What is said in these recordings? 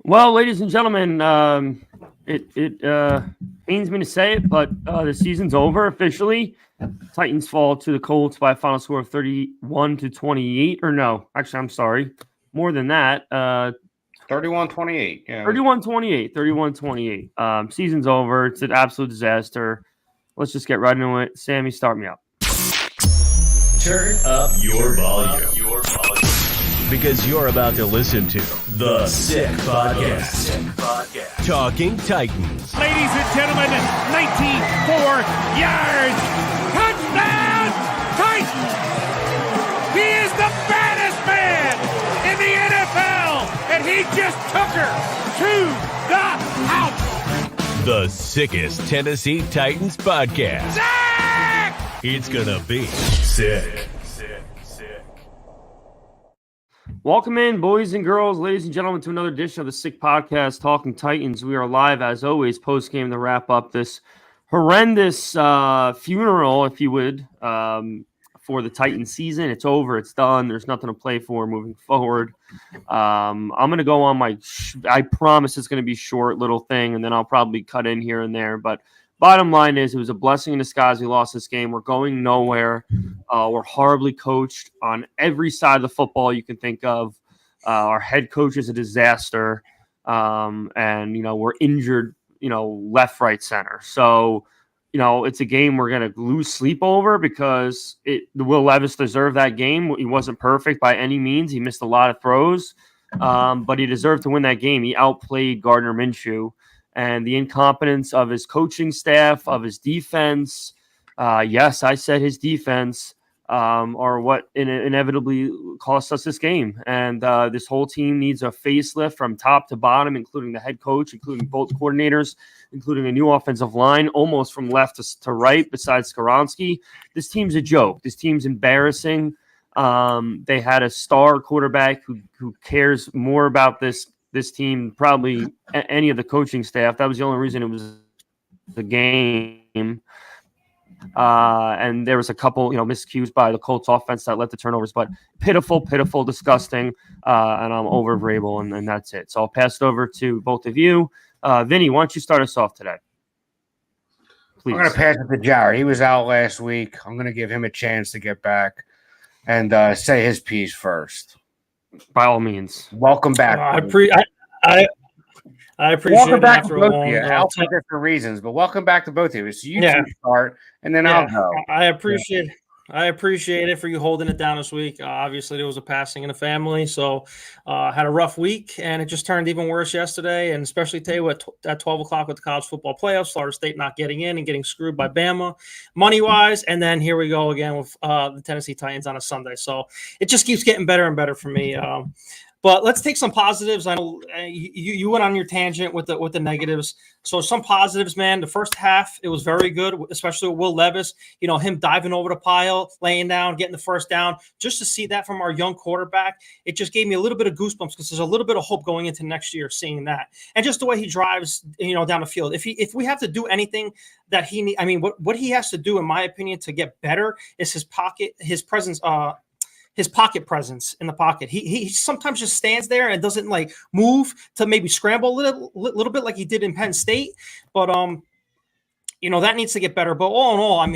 Well, ladies and gentlemen, it pains me to say it, but the season's over officially. Titans fall to the Colts by a final score of 31-28. Or no, actually, I'm sorry, more than that. 31-28. Yeah. 31-28. 31-28. Season's over. It's an absolute disaster. Let's just get right into it. Sammy, start me up. Turn up your volume. Because you're about to listen to The Sick Podcast. Talking Titans. Ladies and gentlemen, 94 yards. Touchdown, Titans. He is the baddest man in the NFL, and he just took her to the house. The sickest Tennessee Titans podcast. Zach! It's gonna be sick. Welcome in, boys and girls, ladies and gentlemen, to another edition of the Sick Podcast, Talking Titans. We are live, as always, post-game to wrap up this horrendous funeral, if you would, for the Titans season. It's over. It's done. There's nothing to play for moving forward. I'm going to go on my I promise it's going to be short little thing, and then I'll probably cut in here and there. But bottom line is, it was a blessing in disguise we lost this game. We're going nowhere. We're horribly coached on every side of the football you can think of. Our head coach is a disaster. And, we're injured, left, right, center. So, it's a game we're going to lose sleep over because Will Levis deserved that game. He wasn't perfect by any means. He missed a lot of throws, but he deserved to win that game. He outplayed Gardner Minshew. And the incompetence of his coaching staff, of his defense, yes, I said his defense, are what inevitably cost us this game. And this whole team needs a facelift from top to bottom, including the head coach, including both coordinators, including a new offensive line, almost from left to right, besides Skoronski. This team's a joke. This team's embarrassing. They had a star quarterback who cares more about this team, probably any of the coaching staff. That was the only reason it was the game. And there was a couple, miscues by the Colts offense that led to turnovers, but pitiful, disgusting. And I'm over Vrabel, and that's it. So I'll pass it over to both of you. Vinny, why don't you start us off today? Please. I'm going to pass it to Jarett. He was out last week. I'm going to give him a chance to get back and say his piece first. By all means. Welcome back. I appreciate welcome it back after to a both long of you. Out for different reasons, but welcome back to both of you. So you two start, and then I'll go. I appreciate it for you holding it down this week. Obviously, there was a passing in the family, so had a rough week, and it just turned even worse yesterday. And especially today, at 12 o'clock with the college football playoffs, Florida State not getting in and getting screwed by Bama money-wise. And then here we go again with the Tennessee Titans on a Sunday. So it just keeps getting better and better for me. But let's take some positives. I know you went on your tangent with the negatives. So some positives, man. The first half, it was very good, especially with Will Levis. Him diving over the pile, laying down, getting the first down. Just to see that from our young quarterback, it just gave me a little bit of goosebumps because there's a little bit of hope going into next year seeing that. And just the way he drives, down the field. If we have to do anything that he need, what he has to do, in my opinion, to get better is his presence. His pocket presence in the pocket. He sometimes just stands there and doesn't move to maybe scramble a little bit like he did in Penn State. But that needs to get better. But all in all,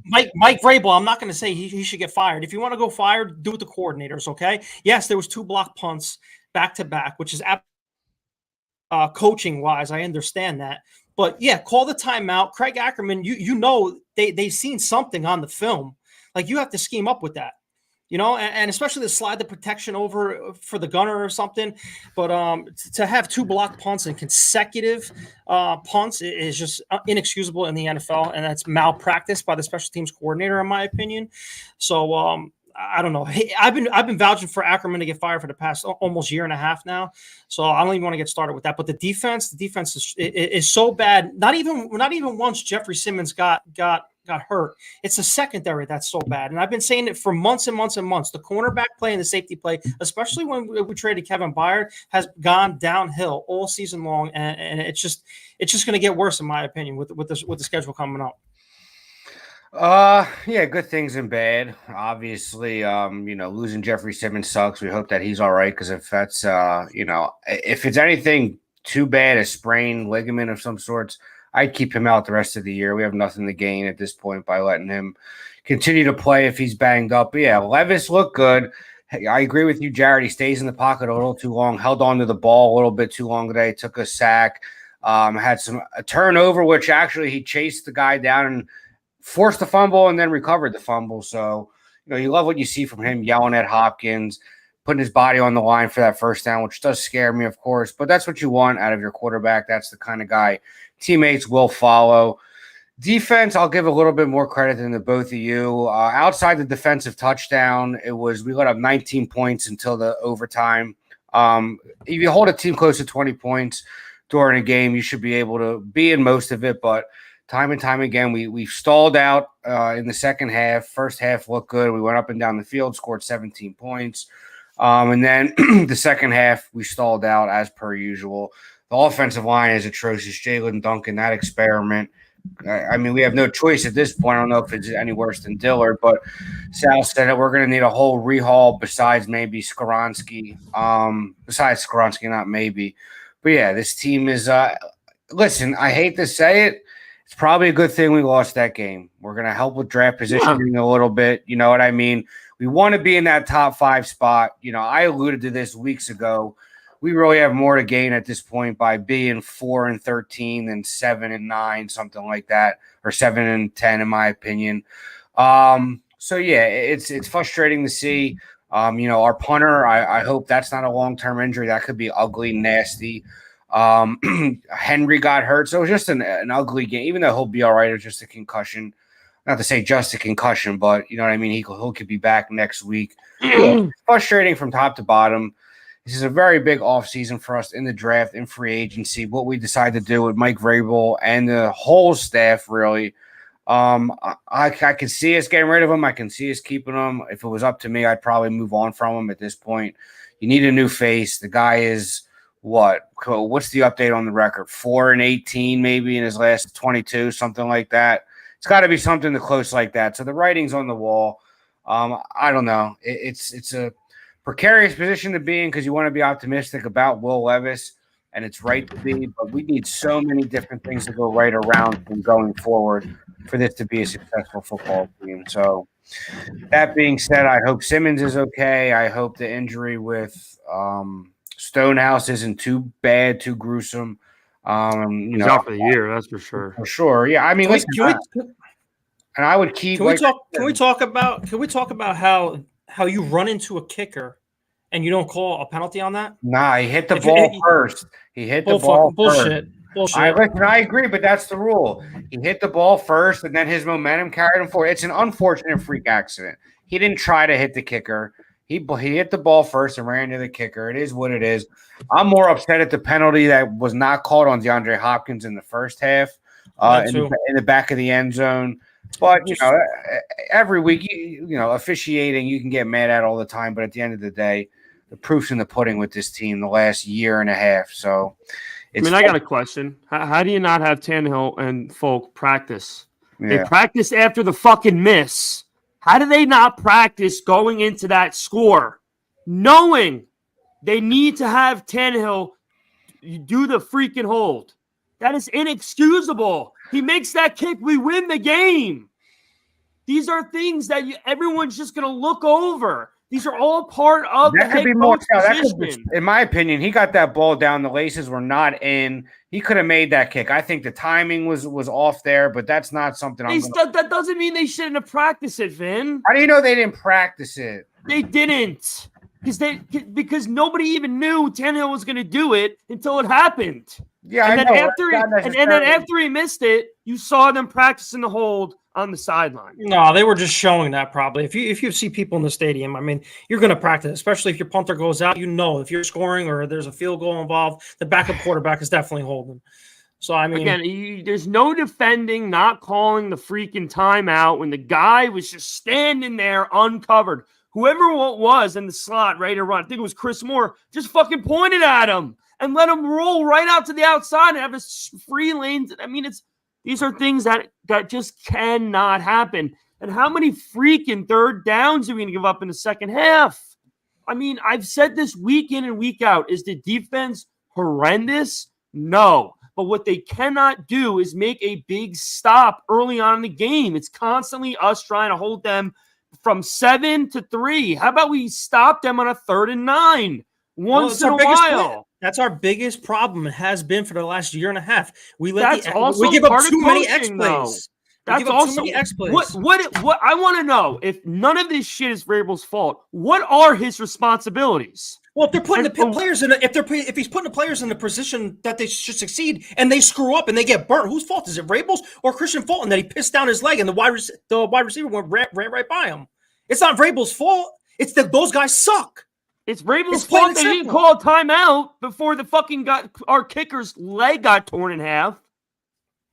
Mike Vrabel, I'm not going to say he should get fired. If you want to go fired, do it with the coordinators. Okay. Yes, there was 2 block punts back to back, which is coaching wise. I understand that. But yeah, call the timeout. Craig Ackerman, they've seen something on the film. You have to scheme up with that, and especially to slide the protection over for the gunner or something. But to have 2 block punts and consecutive punts is just inexcusable in the NFL, and that's malpractice by the special teams coordinator, in my opinion. So I don't know. Hey, I've been vouching for Ackerman to get fired for the past almost year and a half now. So I don't even want to get started with that. But the defense is so bad. Not even once Jeffrey Simmons got hurt. It's the secondary that's so bad. And I've been saying it for months and months and months. The cornerback play and the safety play, especially when we traded Kevin Byard, has gone downhill all season long. And it's just going to get worse, in my opinion, with the schedule coming up. Yeah, good things and bad. Obviously, losing Jeffrey Simmons sucks. We hope that he's all right because if that's if it's anything too bad, a sprained ligament of some sorts, I'd keep him out the rest of the year. We have nothing to gain at this point by letting him continue to play if he's banged up. But yeah, Levis looked good. Hey, I agree with you, Jarett. He stays in the pocket a little too long, held on to the ball a little bit too long today, took a sack, had a turnover, which actually he chased the guy down and forced the fumble and then recovered the fumble. So, you love what you see from him yelling at Hopkins, putting his body on the line for that first down, which does scare me, of course. But that's what you want out of your quarterback. That's the kind of guy teammates will follow. Defense, I'll give a little bit more credit than the both of you. Outside the defensive touchdown, we let up 19 points until the overtime. If you hold a team close to 20 points during a game, you should be able to be in most of it, but time and time again, we stalled out in the second half. First half looked good. We went up and down the field, scored 17 points. And then the second half, we stalled out as per usual. The offensive line is atrocious. Jalen Duncan, that experiment. I mean, we have no choice at this point. I don't know if it's any worse than Dillard, but Sal said that we're going to need a whole rehaul besides maybe Skoronski. Besides Skoronski, not maybe. But yeah, this team is listen, I hate to say it. It's probably a good thing we lost that game. We're going to help with draft positioning a little bit. You know what I mean? We want to be in that top 5 spot. I alluded to this weeks ago. We really have more to gain at this point by being 4-13 than 7-9, something like that, or 7-10, in my opinion. So yeah, it's frustrating to see. Our punter. I hope that's not a long-term injury. That could be ugly, nasty. Henry got hurt, so it was just an ugly game. Even though he'll be all right, it was just a concussion. Not to say just a concussion, but you know what I mean. He could be back next week. Frustrating from top to bottom. This is a very big offseason for us in the draft, in free agency. What we decide to do with Mike Vrabel and the whole staff, really. I can see us getting rid of him. I can see us keeping him. If it was up to me, I'd probably move on from him at this point. You need a new face. The guy is what's the update on the record? 4-18 maybe in his last 22, something like that. It's got to be something close like that. So the writing's on the wall. I don't know. It's a precarious position to be in because you want to be optimistic about Will Levis, and it's right to be, but we need so many different things to go right around him going forward for this to be a successful football team. So that being said, I hope Simmons is okay. I hope the injury with Stonehouse isn't too bad, too gruesome. He's out for the year, that's for sure. For sure. Yeah. I mean, and I would keep. Can we talk about how you run into a kicker and you don't call a penalty on that? Nah, he hit the ball first. He hit the ball bullshit. Bullshit. I agree, but that's the rule. He hit the ball first, and then his momentum carried him forward. It's an unfortunate freak accident. He didn't try to hit the kicker. He hit the ball first and ran into the kicker. It is what it is. I'm more upset at the penalty that was not called on DeAndre Hopkins in the first half in the back of the end zone. But, every week, officiating, you can get mad at all the time. But at the end of the day, the proof's in the pudding with this team the last year and a half. So, I got a question. How do you not have Tannehill and Folk practice? Yeah. They practice after the fucking miss. How do they not practice going into that score, knowing they need to have Tannehill do the freaking hold? That is inexcusable. He makes that kick, we win the game. These are things that everyone's just going to look over. These are all part of the head coach position. In my opinion, he got that ball down. The laces were not in. He could have made that kick. I think the timing was off there, but that's not something that doesn't mean they shouldn't have practiced it, Vin. How do you know they didn't practice it? They didn't. Because nobody even knew Tannehill was going to do it until it happened. Yeah, and then after he missed it, you saw them practicing the hold on the sideline. No, they were just showing that probably. If you see people in the stadium, I mean, you're going to practice, especially if your punter goes out. If you're scoring or there's a field goal involved, the backup quarterback is definitely holding. So, I mean, again, there's no defending, not calling the freaking timeout when the guy was just standing there uncovered. Whoever it was in the slot ready to run, I think it was Chris Moore, just fucking pointed at him and let him roll right out to the outside and have his free lanes. I mean, These are things that just cannot happen. And how many freaking third downs are we going to give up in the second half? I mean, I've said this week in and week out. Is the defense horrendous? No. But what they cannot do is make a big stop early on in the game. It's constantly us trying to hold them from 7 to 3. How about we stop them on a 3rd and 9 once in a while? That's our biggest problem. It has been for the last year and a half. We give up too many X plays. That's also what I want to know. If none of this shit is Vrabel's fault, what are his responsibilities? Well, if they're putting if he's putting the players in the position that they should succeed and they screw up and they get burnt, whose fault is it? Vrabel's or Christian Fulton that he pissed down his leg and the wide receiver ran right by him? It's not Vrabel's fault. It's that those guys suck. It's Vrabel's fault they didn't call a timeout before the fucking our kicker's leg got torn in half.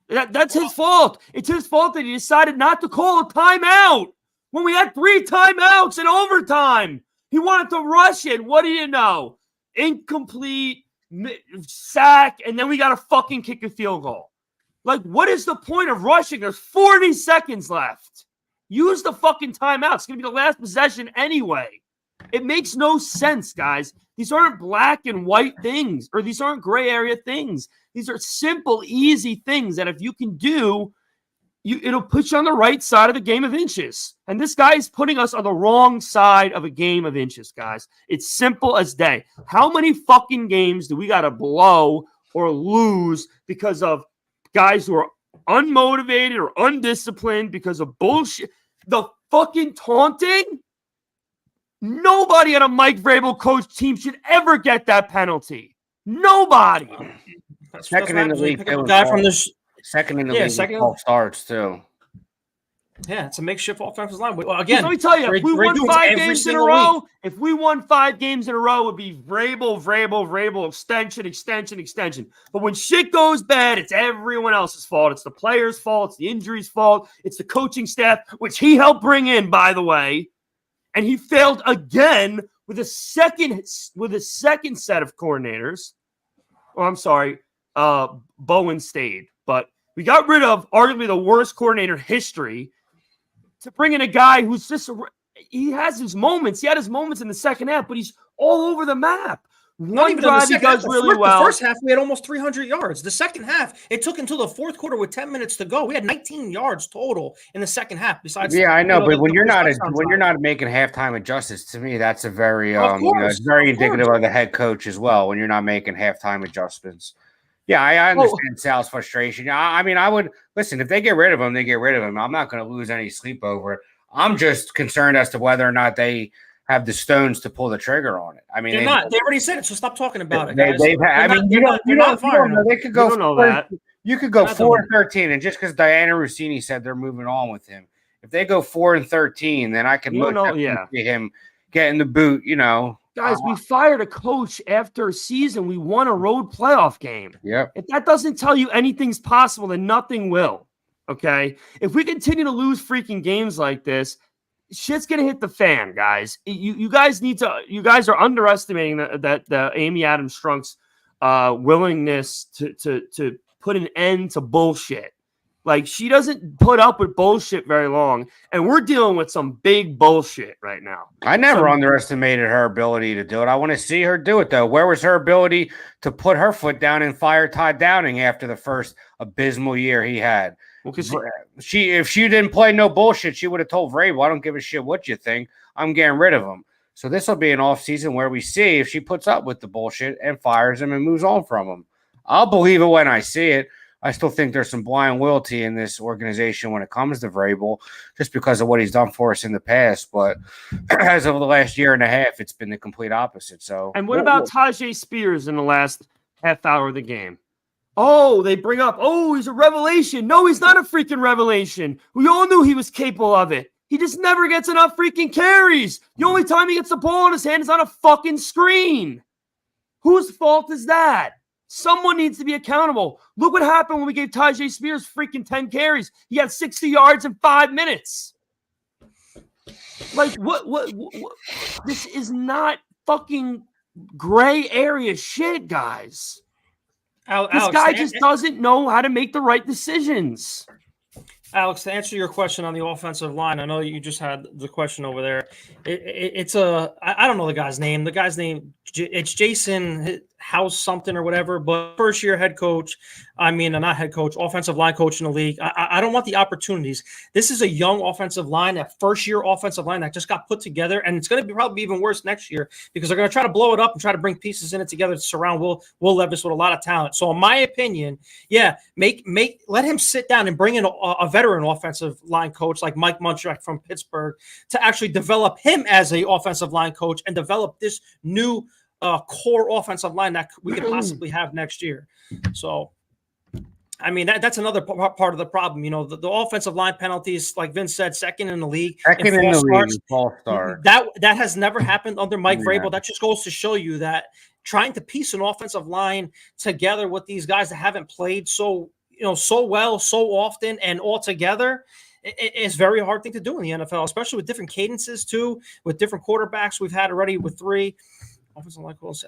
That's his fault. It's his fault that he decided not to call a timeout when we had 3 timeouts in overtime. He wanted to rush it. What do you know? Incomplete, sack, and then we got to fucking kick a field goal. Like, what is the point of rushing? There's 40 seconds left. Use the fucking timeout. It's going to be the last possession anyway. It makes no sense, guys. These aren't black and white things, or these aren't gray area things. These are simple, easy things that if you can do, it'll put you on the right side of the game of inches. And this guy is putting us on the wrong side of a game of inches, guys. It's simple as day. How many fucking games do we got to blow or lose because of guys who are unmotivated or undisciplined because of bullshit? The fucking taunting? Nobody on a Mike Vrabel coach team should ever get that penalty. Nobody. Second in the league. Second in the league. Second starts too. Yeah, it's a makeshift offensive line. Well, again, let me tell you, if we won 5 games in a row, it would be Vrabel, extension. But when shit goes bad, it's everyone else's fault. It's the players' fault. It's the injuries' fault. It's the coaching staff, which he helped bring in, by the way. And he failed again with a second set of coordinators. Oh, I'm sorry. Bowen stayed, but we got rid of arguably the worst coordinator in history to bring in a guy who's he has his moments. He had his moments in the second half, but he's all over the map. One drive he does really well. The first half, we had almost 300 yards. The second half, it took until the fourth quarter with 10 minutes to go. We had 19 yards total in the second half. Besides, I know, but when you're not making halftime adjustments, to me, that's a very it's very indicative of the head coach as well. When you're not making halftime adjustments. Yeah, I understand Sal's frustration. I mean, I would listen if they get rid of him, they get rid of him. I'm not going to lose any sleep over it. I'm just concerned as to whether or not they have the stones to pull the trigger on it. I mean, they're not. They already said it, so stop talking about it. They could go. You could go 4-13, and just because Diana Rossini said they're moving on with him, if they go 4-13, then I can see him getting the boot. Guys, we fired a coach after a season. We won a road playoff game. Yeah. If that doesn't tell you anything's possible, then nothing will. Okay. If we continue to lose freaking games like this, shit's gonna hit the fan, guys. You guys are underestimating the Amy Adams Strunk's willingness to put an end to bullshit. Like, she doesn't put up with bullshit very long, and we're dealing with some big bullshit right now. I never underestimated her ability to do it. I want to see her do it, though. Where was her ability to put her foot down and fire Todd Downing after the first abysmal year he had? Well, because if she didn't play no bullshit, she would have told Vrabel, I don't give a shit what you think. I'm getting rid of him. So this will be an offseason where we see if she puts up with the bullshit and fires him and moves on from him. I'll believe it when I see it. I still think there's some blind loyalty in this organization when it comes to Vrabel, just because of what he's done for us in the past. But as of the last year and a half, it's been the complete opposite. So, and what about Tajay Spears in the last half hour of the game? Oh, they bring up, he's a revelation. No, he's not a freaking revelation. We all knew he was capable of it. He just never gets enough freaking carries. The only time he gets the ball in his hand is on a fucking screen. Whose fault is that? Someone needs to be accountable. Look what happened when we gave Tajay Spears freaking 10 carries. He had 60 yards in 5 minutes. Like, what? This is not fucking gray area shit, guys. This guy just doesn't know how to make the right decisions. Alex, to answer your question on the offensive line, I know you just had the question over there. I don't know the guy's name. The guy's name, it's Jason House something or whatever, but first year head coach. Not head coach, offensive line coach in the league. I don't want the opportunities. This is a young offensive line, that first year offensive line that just got put together, and it's going to be probably even worse next year because they're going to try to blow it up and try to bring pieces in it together to surround Will Levis with a lot of talent. So in my opinion, let him sit down and bring in a veteran offensive line coach like Mike Munchak from Pittsburgh to actually develop him as a offensive line coach and develop this new core offensive line that we could possibly have next year. So, that's another part of the problem. The offensive line penalties, like Vince said, second in the league. False start. That has never happened under Mike Vrabel. That just goes to show you that trying to piece an offensive line together with these guys that haven't played so well, so often, and all together, it's a very hard thing to do in the NFL, especially with different cadences too, with different quarterbacks we've had already with 3. Offensive line coach.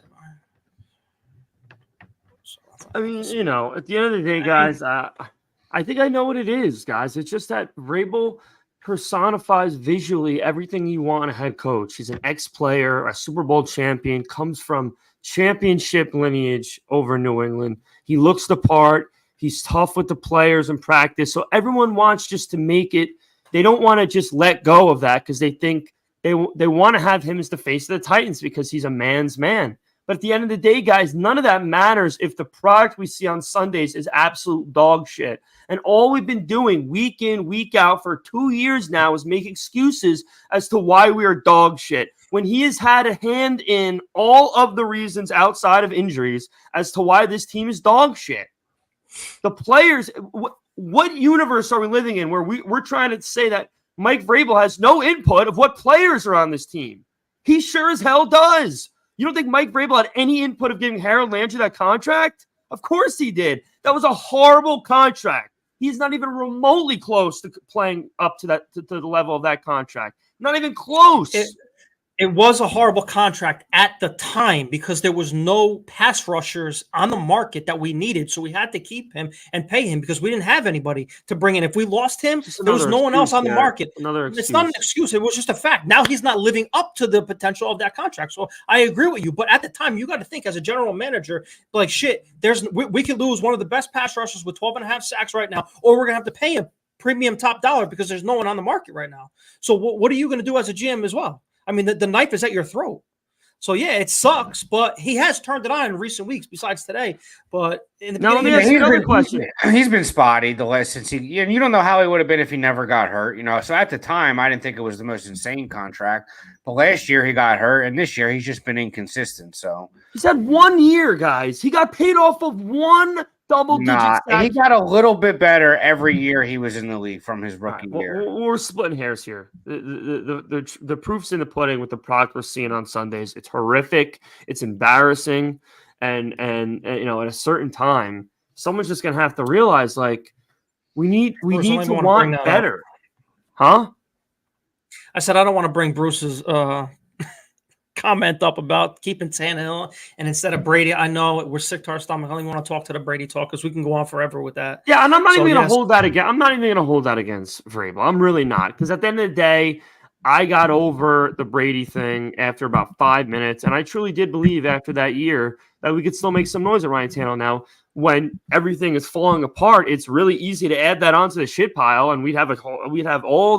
At the end of the day, guys, I think I know what it is, guys. It's just that Vrabel personifies visually everything you want in a head coach. He's an ex-player, a Super Bowl champion, comes from championship lineage over New England. He looks the part. He's tough with the players in practice. So everyone wants just to make it. They don't want to just let go of that because they think they want to have him as the face of the Titans because he's a man's man. But at the end of the day, guys, none of that matters if the product we see on Sundays is absolute dog shit. And all we've been doing week in, week out for 2 years now is make excuses as to why we are dog shit, when he has had a hand in all of the reasons outside of injuries as to why this team is dog shit. The players, what universe are we living in where we're trying to say that Mike Vrabel has no input of what players are on this team? He sure as hell does. You don't think Mike Vrabel had any input of giving Harold Landry that contract? Of course he did. That was a horrible contract. He's not even remotely close to playing up to the level of that contract. Not even close. It was a horrible contract at the time because there was no pass rushers on the market that we needed. So we had to keep him and pay him because we didn't have anybody to bring in. If we lost him, there was no one else on the market. It's not an excuse. It was just a fact. Now he's not living up to the potential of that contract. So I agree with you. But at the time, you got to think as a general manager, like, shit, we could lose one of the best pass rushers with 12.5 sacks right now, or we're going to have to pay him premium top dollar because there's no one on the market right now. So what are you going to do as a GM as well? The knife is at your throat. So, yeah, it sucks, but he has turned it on in recent weeks besides today. But in the let me ask you another question. He's been spotty the last since you don't know how he would have been if he never got hurt. So at the time, I didn't think it was the most insane contract. But last year he got hurt, and this year he's just been inconsistent. So he's had 1 year, guys. He got paid off of one double-digit. He got a little bit better every year he was in the league from his rookie year. We're splitting hairs here. The proof's in the pudding with the product we're seeing on Sundays. It's horrific. It's embarrassing, and at a certain time, someone's just gonna have to realize, like, we need to want better, huh? I said I don't want to bring Bruce's comment up about keeping Tannehill and instead of Brady. I know we're sick to our stomach. I don't even want to talk to the Brady talk because we can go on forever with that. Yeah, and I'm not even going to hold that again. I'm not even going to hold that against Vrabel. I'm really not, because at the end of the day, I got over the Brady thing after about 5 minutes, and I truly did believe after that year that we could still make some noise at Ryan Tannehill. Now, when everything is falling apart, it's really easy to add that onto the shit pile, and we'd have all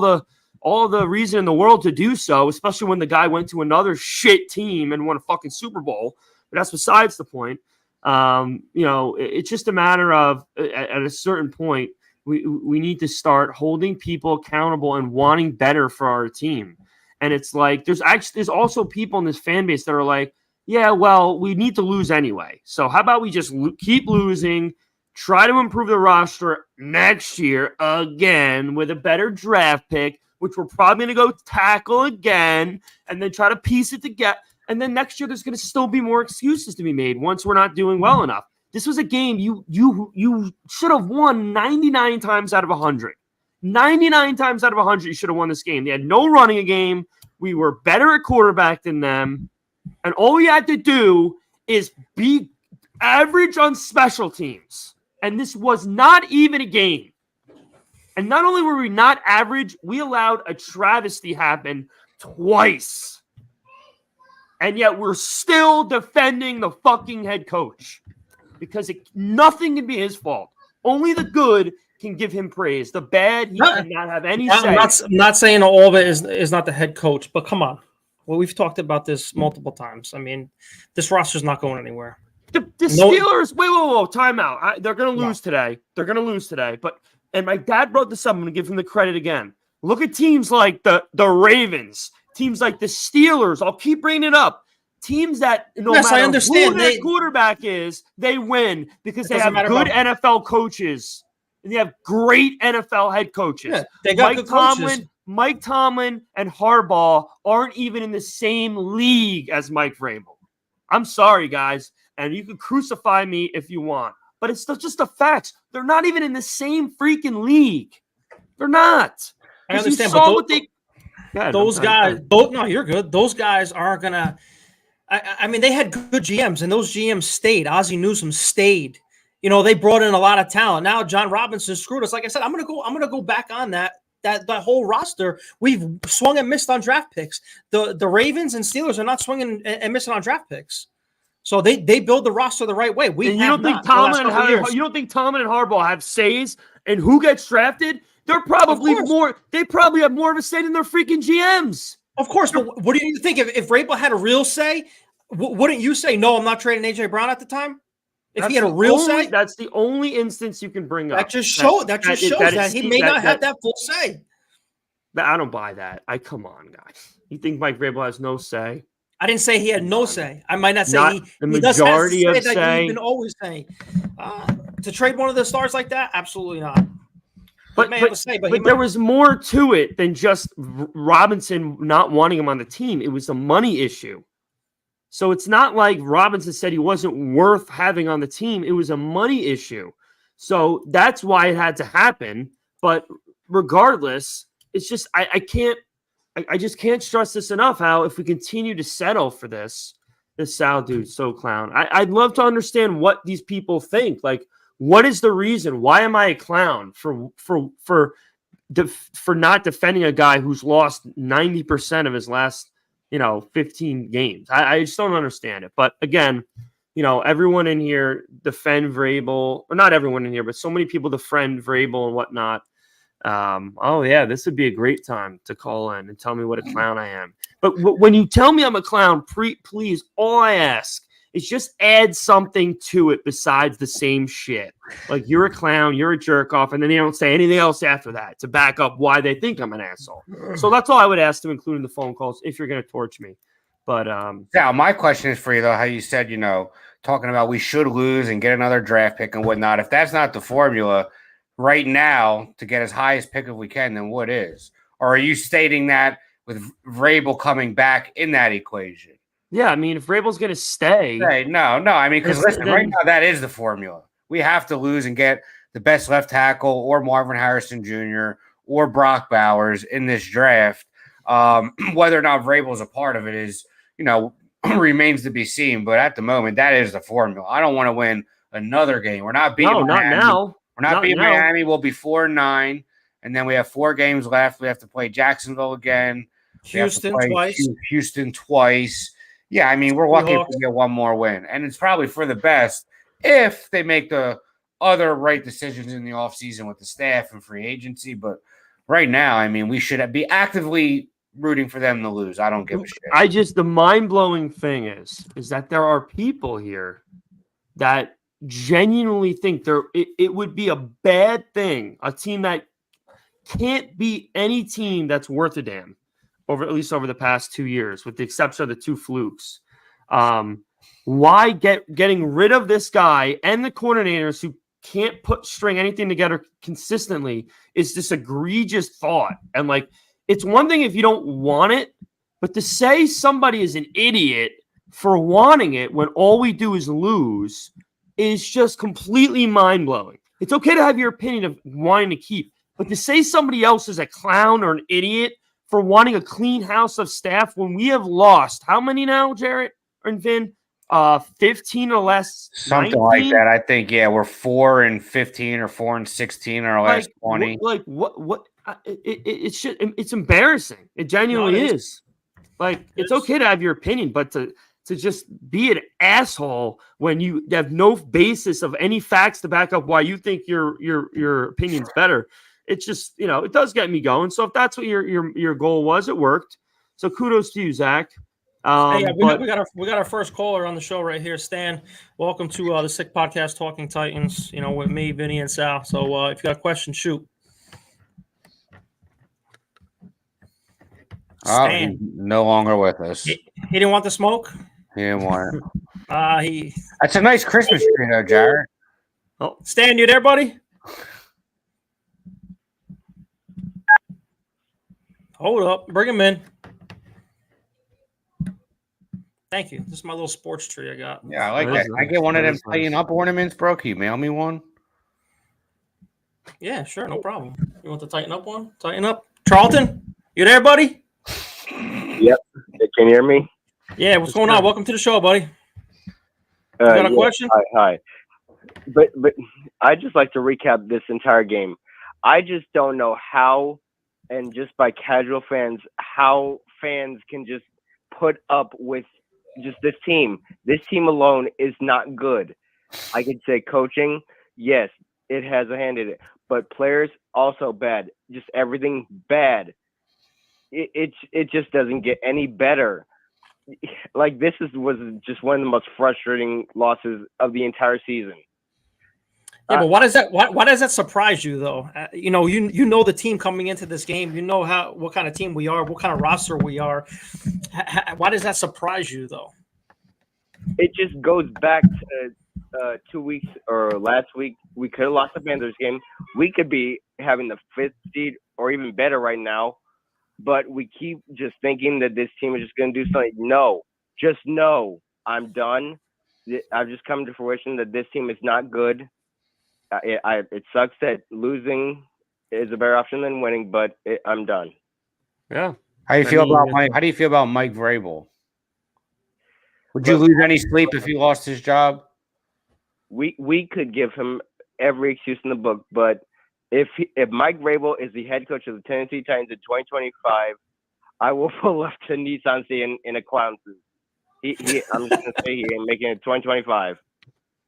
the reason in the world to do so, especially when the guy went to another shit team and won a fucking Super Bowl. But that's besides the point. It's just a matter of at a certain point, we need to start holding people accountable and wanting better for our team. And it's like there's also people in this fan base that are like, yeah, well, we need to lose anyway. So how about we just keep losing, try to improve the roster next year again with a better draft pick, which we're probably going to go tackle again, and then try to piece it together. And then next year, there's going to still be more excuses to be made once we're not doing well enough. This was a game you should have won 99 times out of 100. 99 times out of 100, you should have won this game. They had no running game. We were better at quarterback than them. And all we had to do is average on special teams. And this was not even a game. And not only were we not average, we allowed a travesty happen twice. And yet we're still defending the fucking head coach. Because nothing can be his fault. Only the good can give him praise. The bad, he cannot have any say. I'm not saying all of it is not the head coach, but come on. Well, we've talked about this multiple times. I mean, this roster's not going anywhere. The Steelers, wait, time out. They're going to lose today. They're going to lose today. And my dad brought this up. I'm going to give him the credit again. Look at teams like the Ravens, teams like the Steelers. I'll keep bringing it up. Teams that no matter I understand. who their quarterback is, they win because they have good NFL coaches. And they have great NFL head coaches. Yeah, they got good coaches. Mike Tomlin and Harbaugh aren't even in the same league as Mike Vrabel. I'm sorry, guys. And you can crucify me if you want. But it's just the facts. They're not even in the same freaking league. They're not. I understand. But those guys, no, you're good. Those guys aren't going to – I mean, they had good GMs, and those GMs stayed. Ozzie Newsome stayed. You know, they brought in a lot of talent. Now John Robinson screwed us. Like I said, I'm gonna go back on that whole roster. We've swung and missed on draft picks. The Ravens and Steelers are not swinging and missing on draft picks. So they build the roster the right way. You don't think Tomlin and Harbaugh have says and who gets drafted? They're probably more. They probably have more of a say than their freaking GMs. Of course, but what do you think if Vrabel had a real say? Wouldn't you say no? I'm not trading AJ Brown at the time. If he had a real say, that's the only instance you can bring up. That just shows that he may not have that full say. I don't buy that. Come on, guys. You think Mike Vrabel has no say? I didn't say he had no say. I might not say the majority of say. Like he's been always saying to trade one of the stars like that. Absolutely not. But there was more to it than just Robinson not wanting him on the team. It was a money issue. So it's not like Robinson said he wasn't worth having on the team. It was a money issue. So that's why it had to happen. But regardless, it's just I just can't stress this enough how if we continue to settle for this Sal dude, so clown. I'd love to understand what these people think. Like, what is the reason? Why am I a clown for not defending a guy who's lost 90% of his last 15 games. I just don't understand it. But again, everyone in here defend Vrabel, or not everyone in here, but so many people defend Vrabel and whatnot. This would be a great time to call in and tell me what a clown I am. But when you tell me I'm a clown, please, all I ask is just add something to it besides the same shit. Like, you're a clown, you're a jerk off, and then they don't say anything else after that to back up why they think I'm an asshole. So that's all I would ask to include in the phone calls if you're going to torch me. But Sal, my question is for you though, how you said, talking about we should lose and get another draft pick and whatnot. If that's not the formula right now to get as high as pick if we can, then what is? Or are you stating that with Vrabel coming back in that equation? Yeah, I mean, if Vrabel's going to stay. No. I mean, because listen, right now, that is the formula. We have to lose and get the best left tackle or Marvin Harrison Jr. or Brock Bowers in this draft. Whether or not Vrabel's a part of it is, remains to be seen. But at the moment, that is the formula. I don't want to win another game. We're not beating Miami. Not now. We're not beating Miami. We'll be 4-9. And then we have 4 games left. We have to play Jacksonville again. Houston twice. Yeah, I mean, we're lucky if we get one more win. And it's probably for the best if they make the other right decisions in the offseason with the staff and free agency. But right now, I mean, we should be actively rooting for them to lose. I don't give a shit. The mind-blowing thing is that there are people here that genuinely think it would be a bad thing, a team that can't beat any team that's worth a damn. At least over the past 2 years, with the exception of the 2 flukes. Why getting rid of this guy and the coordinators who can't string anything together consistently is this egregious thought. And it's one thing if you don't want it, but to say somebody is an idiot for wanting it when all we do is lose is just completely mind-blowing. It's okay to have your opinion of wanting to keep, but to say somebody else is a clown or an idiot for wanting a clean house of staff when we have lost how many now, Jarett and Vin? 15 or less, Something 19? like that. I think, yeah, we're 4-15 or 4-16 in our last 20. It's embarrassing. It genuinely is. Like, it's okay to have your opinion, but to just be an asshole when you have no basis of any facts to back up why you think your opinion's better. It's just, it does get me going. So if that's what your goal was, it worked. So kudos to you, Zach. We got our first caller on the show right here, Stan. Welcome to the Sick Podcast, Talking Titans. With me, Vinny, and Sal. So if you got a question, shoot. Stan. He's no longer with us. He didn't want the smoke. He didn't want it. That's a nice Christmas tree, though, Jarett. Oh, Stan, you there, buddy? Hold up, bring him in. Thank you. This is my little sports tree I got. Yeah, I like that. I get one of them tighten up ornaments, bro. Can you mail me one? Yeah, sure, no problem. You want the tighten up one? Tighten up. Charlton, you there, buddy? Yep. Can you hear me? Yeah, what's going on? Welcome to the show, buddy. You got a question? Hi. But I just like to recap this entire game. I just don't know how, and just by casual fans, how fans can just put up with just this team. This team alone is not good. I could say coaching, yes, it has a hand in it, but players also bad. Just everything bad. It just doesn't get any better. Like this was just one of the most frustrating losses of the entire season. Yeah, but why does that surprise you though? You know the team coming into this game. You know what kind of team we are, what kind of roster we are. Why does that surprise you though? It just goes back to 2 weeks or last week. We could have lost the Panthers game. We could be having the 5th seed or even better right now. But we keep just thinking that this team is just going to do something. No, just no. I'm done. I've just come to fruition that this team is not good. It sucks that losing is a better option than winning, but I'm done. Yeah. How do you feel about Mike? How do you feel about Mike Vrabel? Would you lose any sleep if he lost his job? We could give him every excuse in the book, but if Mike Vrabel is the head coach of the Tennessee Titans in 2025, I will pull up to Nissan City in a clown suit. I'm just gonna say he ain't making it 2025.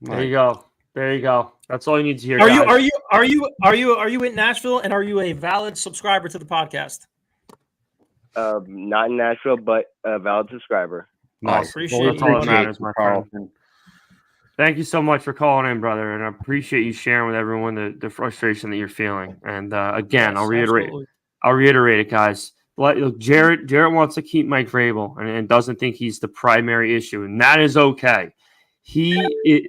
There you go. That's all you need to hear. Are you in Nashville, and are you a valid subscriber to the podcast? Not in Nashville, but a valid subscriber. Nice. Appreciate matters, my friend. Thank you so much for calling in, brother, and I appreciate you sharing with everyone the frustration that you're feeling. And again, I'll reiterate it, guys. Look, Jarett wants to keep Mike Vrabel and doesn't think he's the primary issue, and that is okay.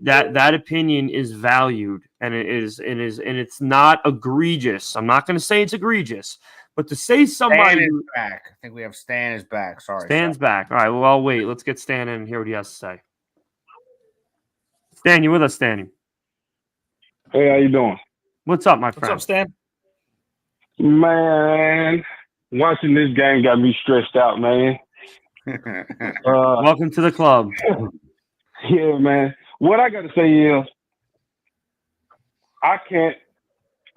That opinion is valued, and it's not egregious. I'm not going to say it's egregious, but to say somebody Stan is back. I think we have Stan is back. Sorry, Stan's back. All right. Well, I'll wait. Let's get Stan in and hear what he has to say. Stan, you with us, Stan? Hey, how you doing? What's up, my friend? What's up, Stan? Man, watching this game got me stressed out, man. Welcome to the club. Yeah, man. What I got to say is, I can't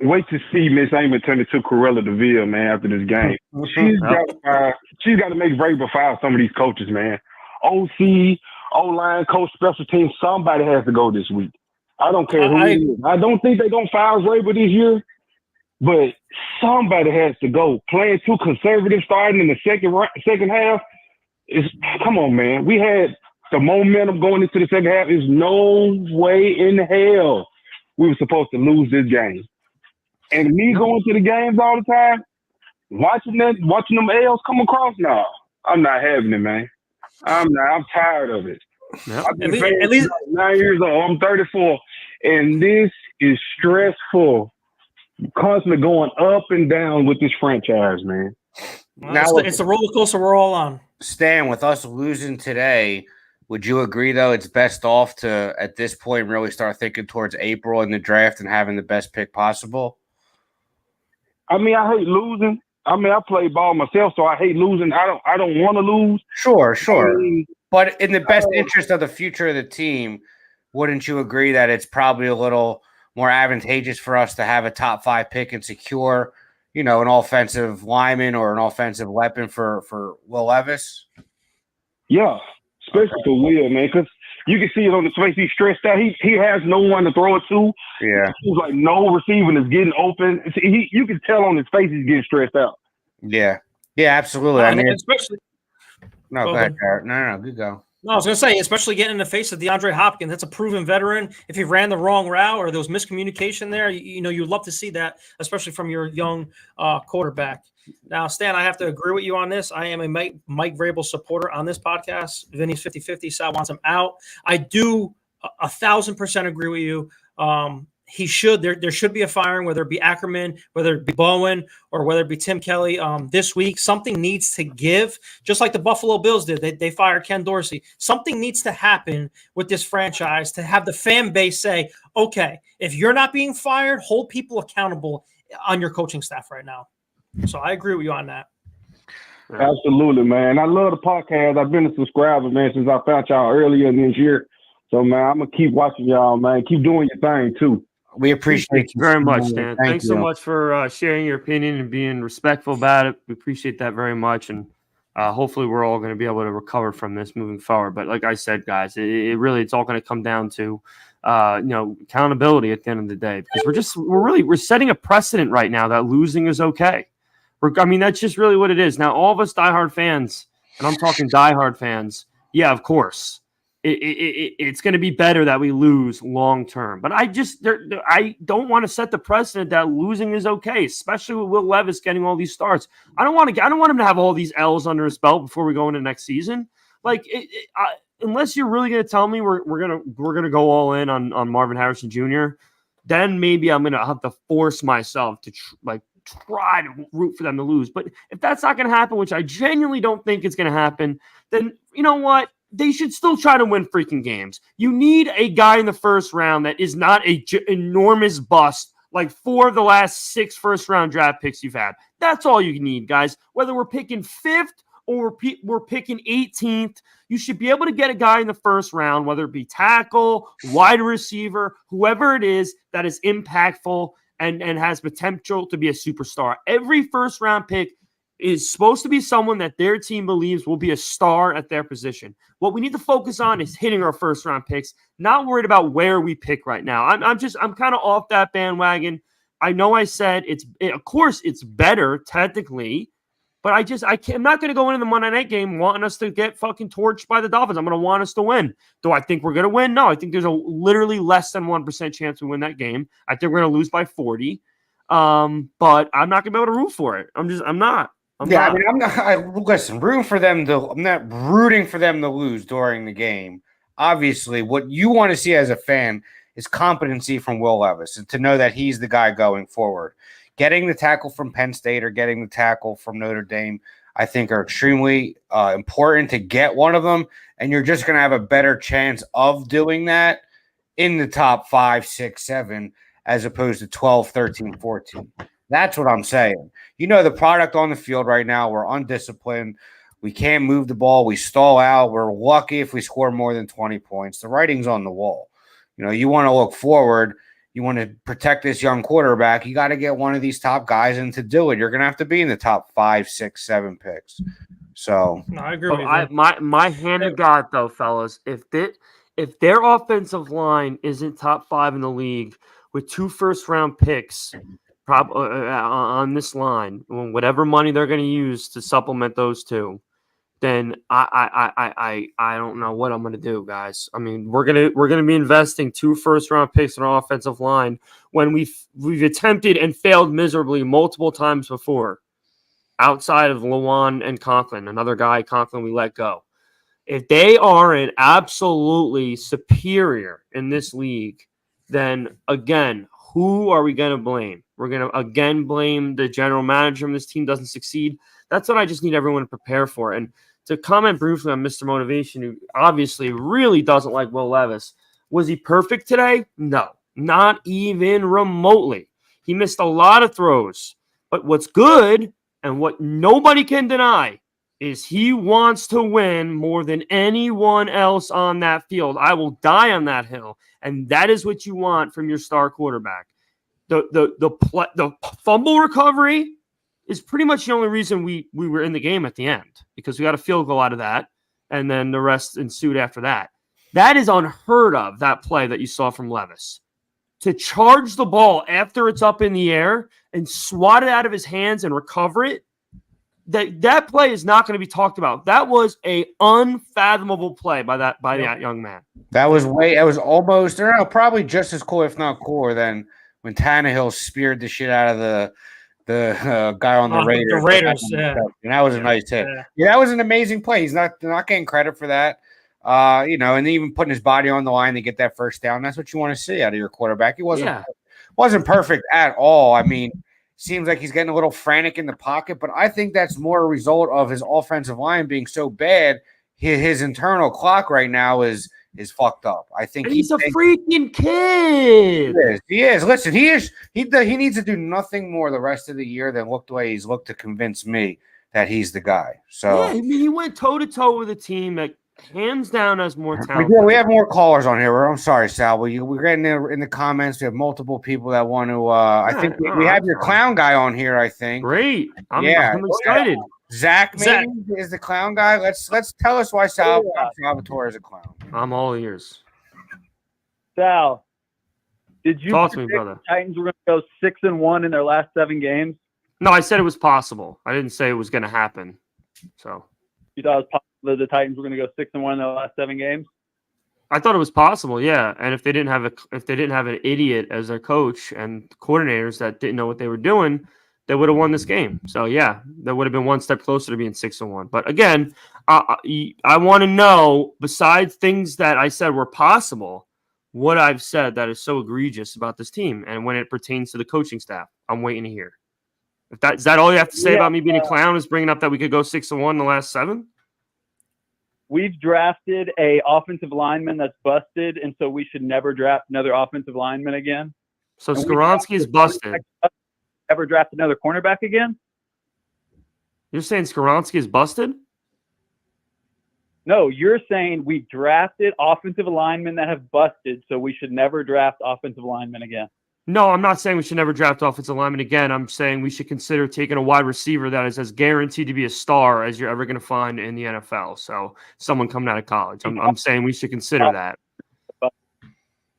wait to see Miss Amon turn into Cruella de Vil, man, after this game. She's got to make Vrabel fire some of these coaches, man. OC, O-line, coach, special teams, somebody has to go this week. I don't care who it is. I don't think they're going to fire Vrabel this year, but somebody has to go. Playing too conservative starting in the second half, come on, man. We had the momentum going into the second half. There's no way in hell we were supposed to lose this game. And me going to the games all the time, watching them L's come across, no, I'm not having it, man. I'm tired of it. Yep. I've been at least 9 years old. I'm 34, and this is stressful. Constantly going up and down with this franchise, man. Well, now it's the roller coaster we're all on. Stan, with us losing today, would you agree though it's best off to at this point really start thinking towards April in the draft and having the best pick possible? I mean, I hate losing. I mean, I play ball myself, so I hate losing. I don't want to lose. Sure. I mean, But in the best interest of the future of the team, wouldn't you agree that it's probably a little more advantageous for us to have a top 5 pick and secure, an offensive lineman or an offensive weapon for Will Levis? yeah, especially for Will, man, because you can see it on his face. He's stressed out. He has no one to throw it to. Yeah. He's like no receiving is getting open. You can tell on his face he's getting stressed out. Yeah, absolutely. I mean, especially. Go ahead, Jarett. No, good go. No, I was going to say, especially getting in the face of DeAndre Hopkins. That's a proven veteran. If he ran the wrong route or there was miscommunication there, you'd love to see that, especially from your young quarterback. Now, Stan, I have to agree with you on this. I am a Mike Vrabel supporter on this podcast. Vinny's 50-50. Sal wants him out. I do 1,000% agree with you. He should. There should be a firing, whether it be Ackerman, whether it be Bowen, or whether it be Tim Kelly this week. Something needs to give, just like the Buffalo Bills did. They fired Ken Dorsey. Something needs to happen with this franchise to have the fan base say, okay, if you're not being fired, hold people accountable on your coaching staff right now. So I agree with you on that. Absolutely, man. I love the podcast. I've been a subscriber, man, since I found y'all earlier in this year. So, man, I'm going to keep watching y'all, man. Keep doing your thing, too. We appreciate you very much, Stan. Thanks you. so much for sharing your opinion and being respectful about it. We appreciate that very much. And hopefully we're all going to be able to recover from this moving forward. But like I said, guys, it's all going to come down to, accountability at the end of the day, because we're setting a precedent right now that losing is okay. That's just really what it is. Now, all of us diehard fans, and I'm talking diehard fans, yeah, of course, it's going to be better that we lose long term. But I don't want to set the precedent that losing is okay, especially with Will Levis getting all these starts. I don't want him to have all these L's under his belt before we go into next season. Unless you're really going to tell me we're gonna go all in on Marvin Harrison Jr., then maybe I'm going to have to force myself to try to root for them to lose. But if that's not going to happen, which I genuinely don't think it's going to happen, then you know what? They should still try to win freaking games. You need a guy in the first round that is not a enormous bust like 4 of the last 6 first-round draft picks you've had. That's all you need, guys. Whether we're picking 5th or we're picking 18th, you should be able to get a guy in the first round, whether it be tackle, wide receiver, whoever it is that is impactful and has potential to be a superstar. Every first-round pick is supposed to be someone that their team believes will be a star at their position. What we need to focus on is hitting our first-round picks, not worried about where we pick right now. I'm kind of off that bandwagon. I know I said of course it's better technically, but I'm not going to go into the Monday night game wanting us to get fucking torched by the Dolphins. I'm going to want us to win. Do I think we're going to win? No, I think there's a literally less than 1% chance we win that game. I think we're going to lose by 40. But I'm not going to be able to root for it. I'm not. Listen, I'm not rooting for them to lose during the game. Obviously, what you want to see as a fan is competency from Will Levis and to know that he's the guy going forward. Getting the tackle from Penn State or getting the tackle from Notre Dame, I think, are extremely important to get one of them, and you're just going to have a better chance of doing that in the top 5, 6, 7, as opposed to 12, 13, 14. That's what I'm saying. The product on the field right now, we're undisciplined. We can't move the ball. We stall out. We're lucky if we score more than 20 points. The writing's on the wall. You want to look forward. You want to protect this young quarterback. You got to get one of these top guys in to do it. You're going to have to be in the top 5, 6, 7 picks. So no, I agree with you. My hand to God, though, fellas, if their offensive line isn't top 5 in the league with 2 first-round picks on this line, whatever money they're going to use to supplement those 2, then I don't know what I'm going to do, guys. We're gonna be investing 2 first-round picks in our offensive line when we've attempted and failed miserably multiple times before, outside of Lewan and Conklin, another guy Conklin we let go. If they aren't absolutely superior in this league, then again, who are we going to blame? We're going to again blame the general manager when this team doesn't succeed. That's what I just need everyone to prepare for. And to comment briefly on Mr. Motivation, who obviously really doesn't like Will Levis, was he perfect today? No, not even remotely. He missed a lot of throws. But what's good, And what nobody can deny is he wants to win more than anyone else on that field. I will die on that hill. And that is what you want from your star quarterback. The fumble recovery is pretty much the only reason we were in the game at the end, because we got a field goal out of that, and then the rest ensued after that. That is unheard of, that play that you saw from Levis. To charge the ball after it's up in the air and swat it out of his hands and recover it, that play is not going to be talked about. That was a unfathomable play by that young man. That was almost, probably just as cool, if not cooler, than when Tannehill speared the shit out of the guy on the Raiders. The Raiders, yeah. And that was a nice hit. Yeah, that was an amazing play. He's not getting credit for that. And even putting his body on the line to get that first down. That's what you want to see out of your quarterback. He wasn't perfect at all. I mean, seems like he's getting a little frantic in the pocket, but I think that's more a result of his offensive line being so bad. His internal clock right now is fucked up. I think he's a freaking kid. He is. Listen, he needs to do nothing more the rest of the year than look the way he's looked to convince me that he's the guy. So yeah, I mean, he went toe to toe with a team that hands down has more talent. We have more callers on here. I'm sorry, Sal. We're getting in the comments. We have multiple people that want to. I think we have your clown guy on here. I think. Great. I'm excited. Zach is the clown guy. Let's tell us why Salvatore is a clown. I'm all ears. Sal, did you talk to me, predict brother? The Titans were going to go 6-1 in their last 7 games? No, I said it was possible. I didn't say it was going to happen. So you thought it was possible that the Titans were going to go 6-1 in their last 7 games? I thought it was possible, yeah. And if they didn't have an idiot as their coach and coordinators that didn't know what they were doing, they would have won this game. So yeah, that would have been one step closer to being 6-1. But again, I want to know, besides things that I said were possible, what I've said that is so egregious about this team, and when it pertains to the coaching staff, I'm waiting to hear. Is that all you have to say about me being a clown? Is bringing up that we could go 6-1 in the last 7? We've drafted a offensive lineman that's busted, and so we should never draft another offensive lineman again. So Skoronski is busted. Ever draft another cornerback again? You're saying Skoronski is busted? No, you're saying we drafted offensive linemen that have busted, so we should never draft offensive linemen again. No, I'm not saying we should never draft offensive linemen again. I'm saying we should consider taking a wide receiver that is as guaranteed to be a star as you're ever going to find in the NFL. So someone coming out of college. I'm saying we should consider that.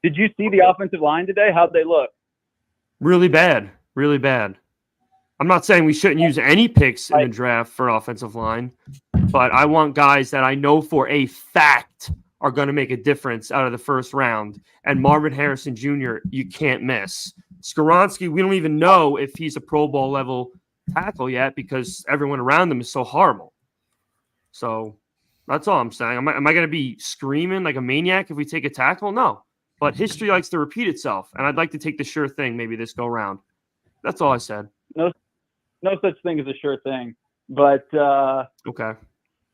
Did you see the offensive line today? How'd they look? Really bad. Really bad. I'm not saying we shouldn't use any picks in the draft for offensive line, but I want guys that I know for a fact are going to make a difference out of the first round. And Marvin Harrison Jr., you can't miss. Skoronski, we don't even know if he's a Pro Bowl level tackle yet because everyone around him is so horrible. So that's all I'm saying. Am I going to be screaming like a maniac if we take a tackle? No. But history likes to repeat itself, and I'd like to take the sure thing maybe this go round. That's all I said. No such thing as a sure thing. But okay.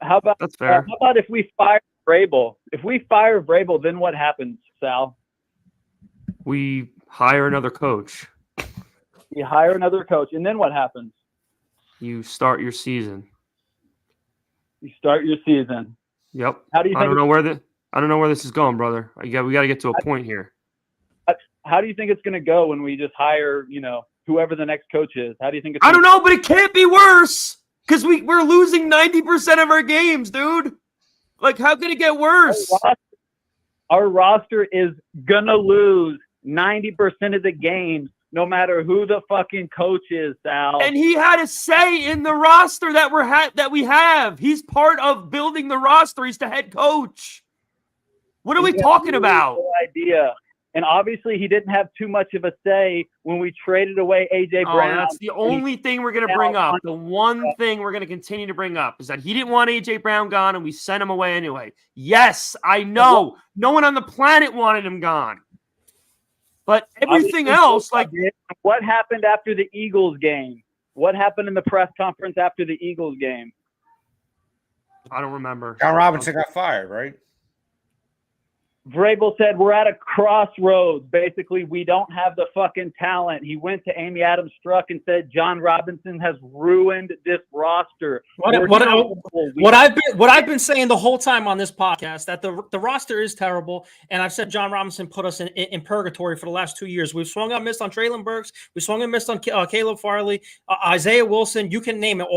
How about that's fair? How about if we fire Vrabel? If we fire Vrabel, then what happens, Sal? We hire another coach. You hire another coach, and then what happens? You start your season. You start your season. Yep. How do you? I don't know where this is going, brother. We got to get to a point here. How do you think it's going to go when we just hire, whoever the next coach is? How do you think it's? I don't know, but it can't be worse because we're losing 90% of our games, dude. Like, how can it get worse? Our roster is gonna lose 90% of the games, no matter who the fucking coach is, Sal. And he had a say in the roster that we have. He's part of building the roster. He's the head coach. What are we talking about? No idea. And obviously, he didn't have too much of a say when we traded away A.J. Brown. That's the only thing we're going to bring up. The one thing we're going to continue to bring up is that he didn't want A.J. Brown gone, and we sent him away anyway. Yes, I know. No one on the planet wanted him gone. But everything else, like... What happened after the Eagles game? What happened in the press conference after the Eagles game? I don't remember. John Robinson got fired, right? Vrabel said we're at a crossroads. Basically, we don't have the fucking talent. He went to Amy Adams Strunk and said John Robinson has ruined this roster. What I've been saying the whole time on this podcast, that the roster is terrible, and I've said John Robinson put us in purgatory for the last 2 years. We've swung and missed on Traylon Burks. We swung and missed on Caleb Farley, Isaiah Wilson. You can name it.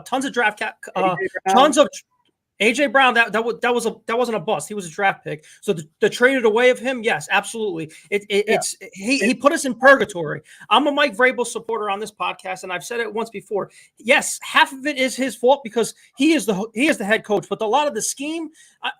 Tons of draft tons of. AJ Brown, that wasn't a bust. He was a draft pick. So the traded away of him, yes, absolutely. He put us in purgatory. I'm a Mike Vrabel supporter on this podcast, and I've said it once before. Yes, half of it is his fault because he is the head coach, but a lot of the scheme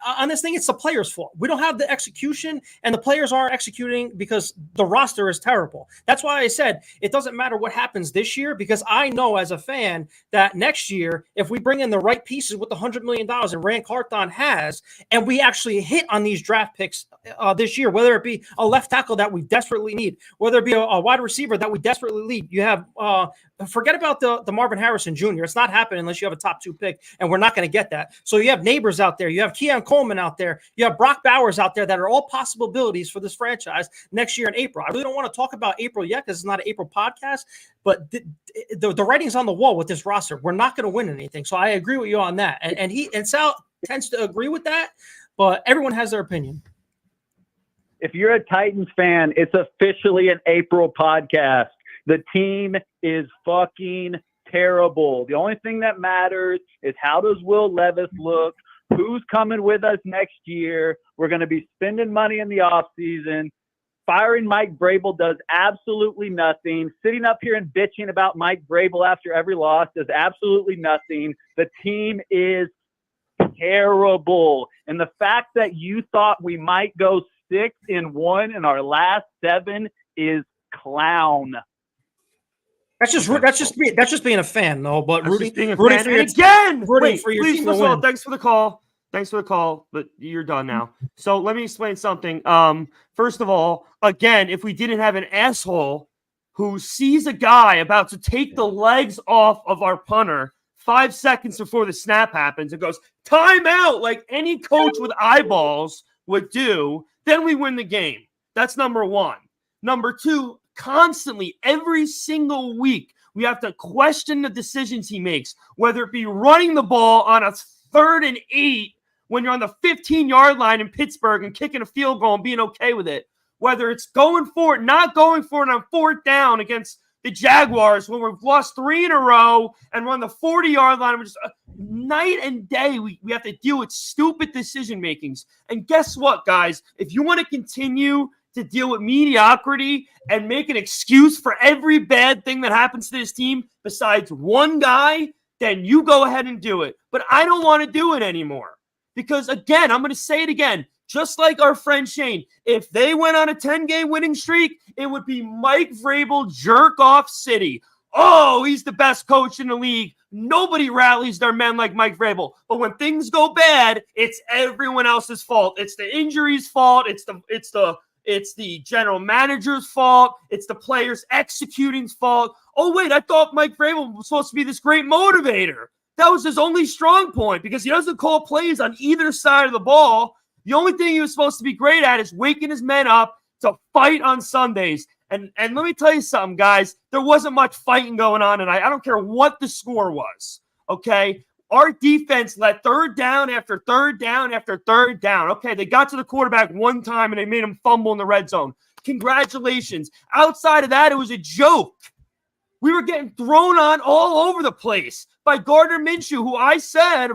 on this thing, it's the players' fault. We don't have the execution, and the players aren't executing because the roster is terrible. That's why I said it doesn't matter what happens this year, because I know as a fan that next year, if we bring in the right pieces with the $100 million and Rand Carthon has, and we actually hit on these draft picks this year, whether it be a left tackle that we desperately need, whether it be a wide receiver that we desperately need. You have forget about the Marvin Harrison Jr. It's not happening unless you have a top 2 pick, and we're not going to get that. So you have Neighbors out there, you have Keon Coleman out there, you have Brock Bowers out there that are all possibilities for this franchise next year in April. I really don't want to talk about April yet because it's not an April podcast, but the writing's on the wall with this roster. We're not going to win anything. So I agree with you on that. And Sal tends to agree with that, but everyone has their opinion. If you're a Titans fan, it's officially an April podcast. The team is fucking terrible. The only thing that matters is how does Will Levis look? Who's coming with us next year? We're going to be spending money in the offseason. Firing Mike Vrabel does absolutely nothing. Sitting up here and bitching about Mike Vrabel after every loss does absolutely nothing. The team is terrible. And the fact that you thought we might go 6-1 in our last 7 is clown. That's just being a fan, though. But rooting for your Wait, please, first of all, thanks for the call. Thanks for the call, but you're done now. So let me explain something. First of all, again, if we didn't have an asshole who sees a guy about to take the legs off of our punter 5 seconds before the snap happens and goes, timeout, like any coach with eyeballs would do, then we win the game. That's number one. Number two, constantly, every single week, we have to question the decisions he makes, whether it be running the ball on a 3rd and 8 when you're on the 15-yard line in Pittsburgh and kicking a field goal and being okay with it, whether it's going for it, not going for it on 4th down against the Jaguars when we've lost 3 in a row and we're on the 40-yard line. We're just night and day, we have to deal with stupid decision makings. And guess what, guys? If you want to continue to deal with mediocrity and make an excuse for every bad thing that happens to this team besides one guy, then you go ahead and do it. But I don't want to do it anymore. Because, again, I'm going to say it again, just like our friend Shane, if they went on a 10-game winning streak, it would be Mike Vrabel jerk-off city. Oh, he's the best coach in the league. Nobody rallies their men like Mike Vrabel. But when things go bad, it's everyone else's fault. It's the injuries' fault. It's the general manager's fault. It's the players executing's fault. Oh, wait, I thought Mike Vrabel was supposed to be this great motivator. That was his only strong point because he doesn't call plays on either side of the ball. The only thing he was supposed to be great at is waking his men up to fight on Sundays. And let me tell you something, guys. There wasn't much fighting going on tonight. I don't care what the score was, okay? Our defense let 3rd down after 3rd down after 3rd down. Okay, they got to the quarterback one time and they made him fumble in the red zone. Congratulations. Outside of that, it was a joke. We were getting thrown on all over the place by Gardner Minshew, who I've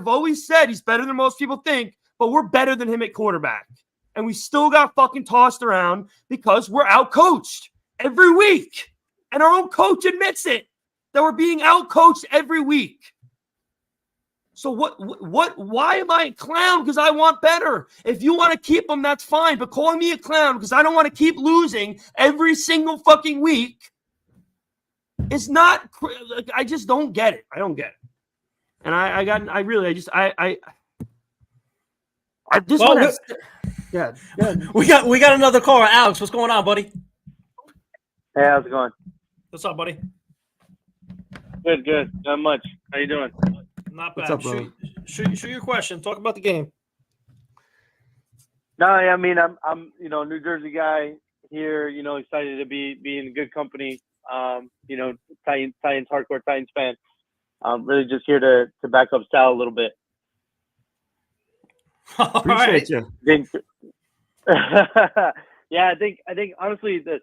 always said he's better than most people think, but we're better than him at quarterback. And we still got fucking tossed around because we're outcoached every week. And our own coach admits it, that we're being outcoached every week. So why am I a clown? Because I want better. If you want to keep them, that's fine. But calling me a clown because I don't want to keep losing every single fucking week is not, I just don't get it. I don't get it. And yeah. We got another caller, Alex. What's going on, buddy? Hey, how's it going? What's up, buddy? Good. Not much. How you doing? Not bad. What's up, bro? Shoot your question. Talk about the game. No, I mean, I'm New Jersey guy here. Excited to be in good company. Titans hardcore Titans fan. Really just here to back up Sal a little bit. Appreciate you. Yeah, I think honestly that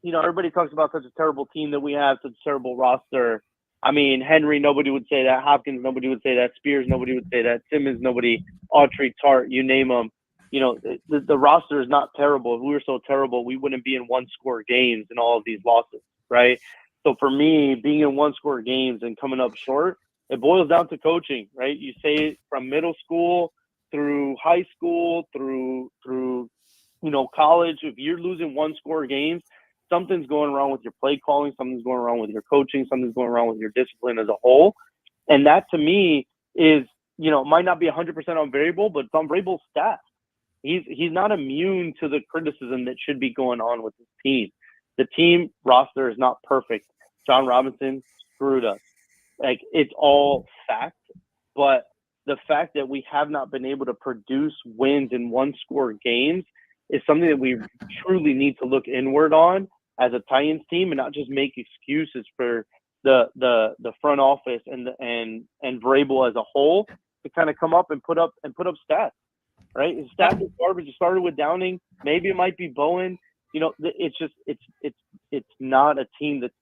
everybody talks about such a terrible team that we have, such a terrible roster. I mean, Henry, nobody would say that. Hopkins, nobody would say that. Spears, nobody would say that. Simmons, nobody. Autry, Tart, you name them. The roster is not terrible. If we were so terrible, we wouldn't be in one-score games in all of these losses, right? So for me, being in one-score games and coming up short, it boils down to coaching, right? You say it from middle school through high school, through college. If you're losing one-score games, something's going wrong with your play calling, something's going wrong with your coaching, something's going wrong with your discipline as a whole. And that to me is, might not be 100% on Vrabel, but it's on Vrabel's staff. He's not immune to the criticism that should be going on with his team. The team roster is not perfect. John Robinson screwed us. Like, it's all fact, but the fact that we have not been able to produce wins in one-score games is something that we truly need to look inward on as a Titans team, and not just make excuses for the front office and Vrabel as a whole to kind of come up and put up stats. Right, his stats is garbage. It started with Downing. Maybe it might be Bowen. It's not a team that's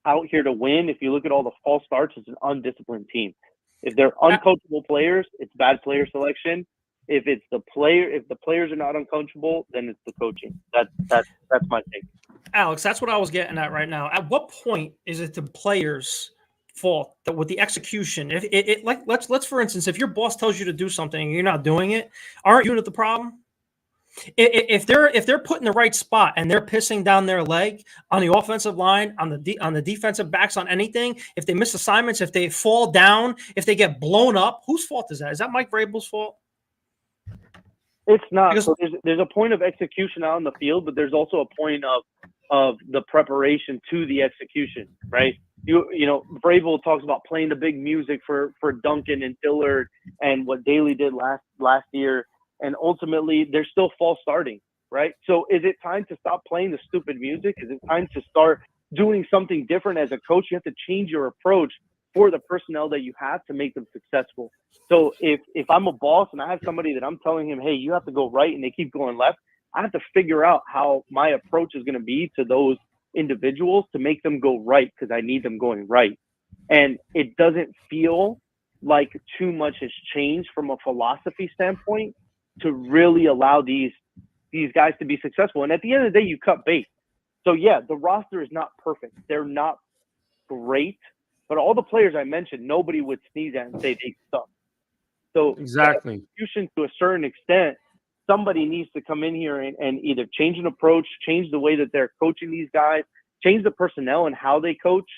out here to win. If you look at all the false starts, it's an undisciplined team. If they're uncoachable players, it's bad player selection. If the players are not uncoachable, then it's the coaching. That's my take. Alex, that's what I was getting at right now. At what point is it the players' fault that with the execution? Let's for instance, if your boss tells you to do something and you're not doing it, aren't you the problem? If they're put in the right spot and they're pissing down their leg on the offensive line, on the defensive backs, on anything, if they miss assignments, if they fall down, if they get blown up, whose fault is that? Is that Mike Vrabel's fault? It's not. So there's a point of execution out on the field, but there's also a point of the preparation to the execution, right? Vrabel talks about playing the big music for Duncan and Dillard and what Daly did last year, and ultimately they're still false starting, right? So is it time to stop playing the stupid music? Is it time to start doing something different as a coach? You have to change your approach for the personnel that you have to make them successful. So if I'm a boss and I have somebody that I'm telling him, hey, you have to go right, and they keep going left, I have to figure out how my approach is going to be to those individuals to make them go right, because I need them going right. And it doesn't feel like too much has changed from a philosophy standpoint to really allow these guys to be successful. And at the end of the day, you cut bait. So yeah, the roster is not perfect. They're not great, but all the players I mentioned, nobody would sneeze at and say they suck. So exactly, execution to a certain extent, somebody needs to come in here and either change an approach, change the way that they're coaching these guys, change the personnel and how they coach.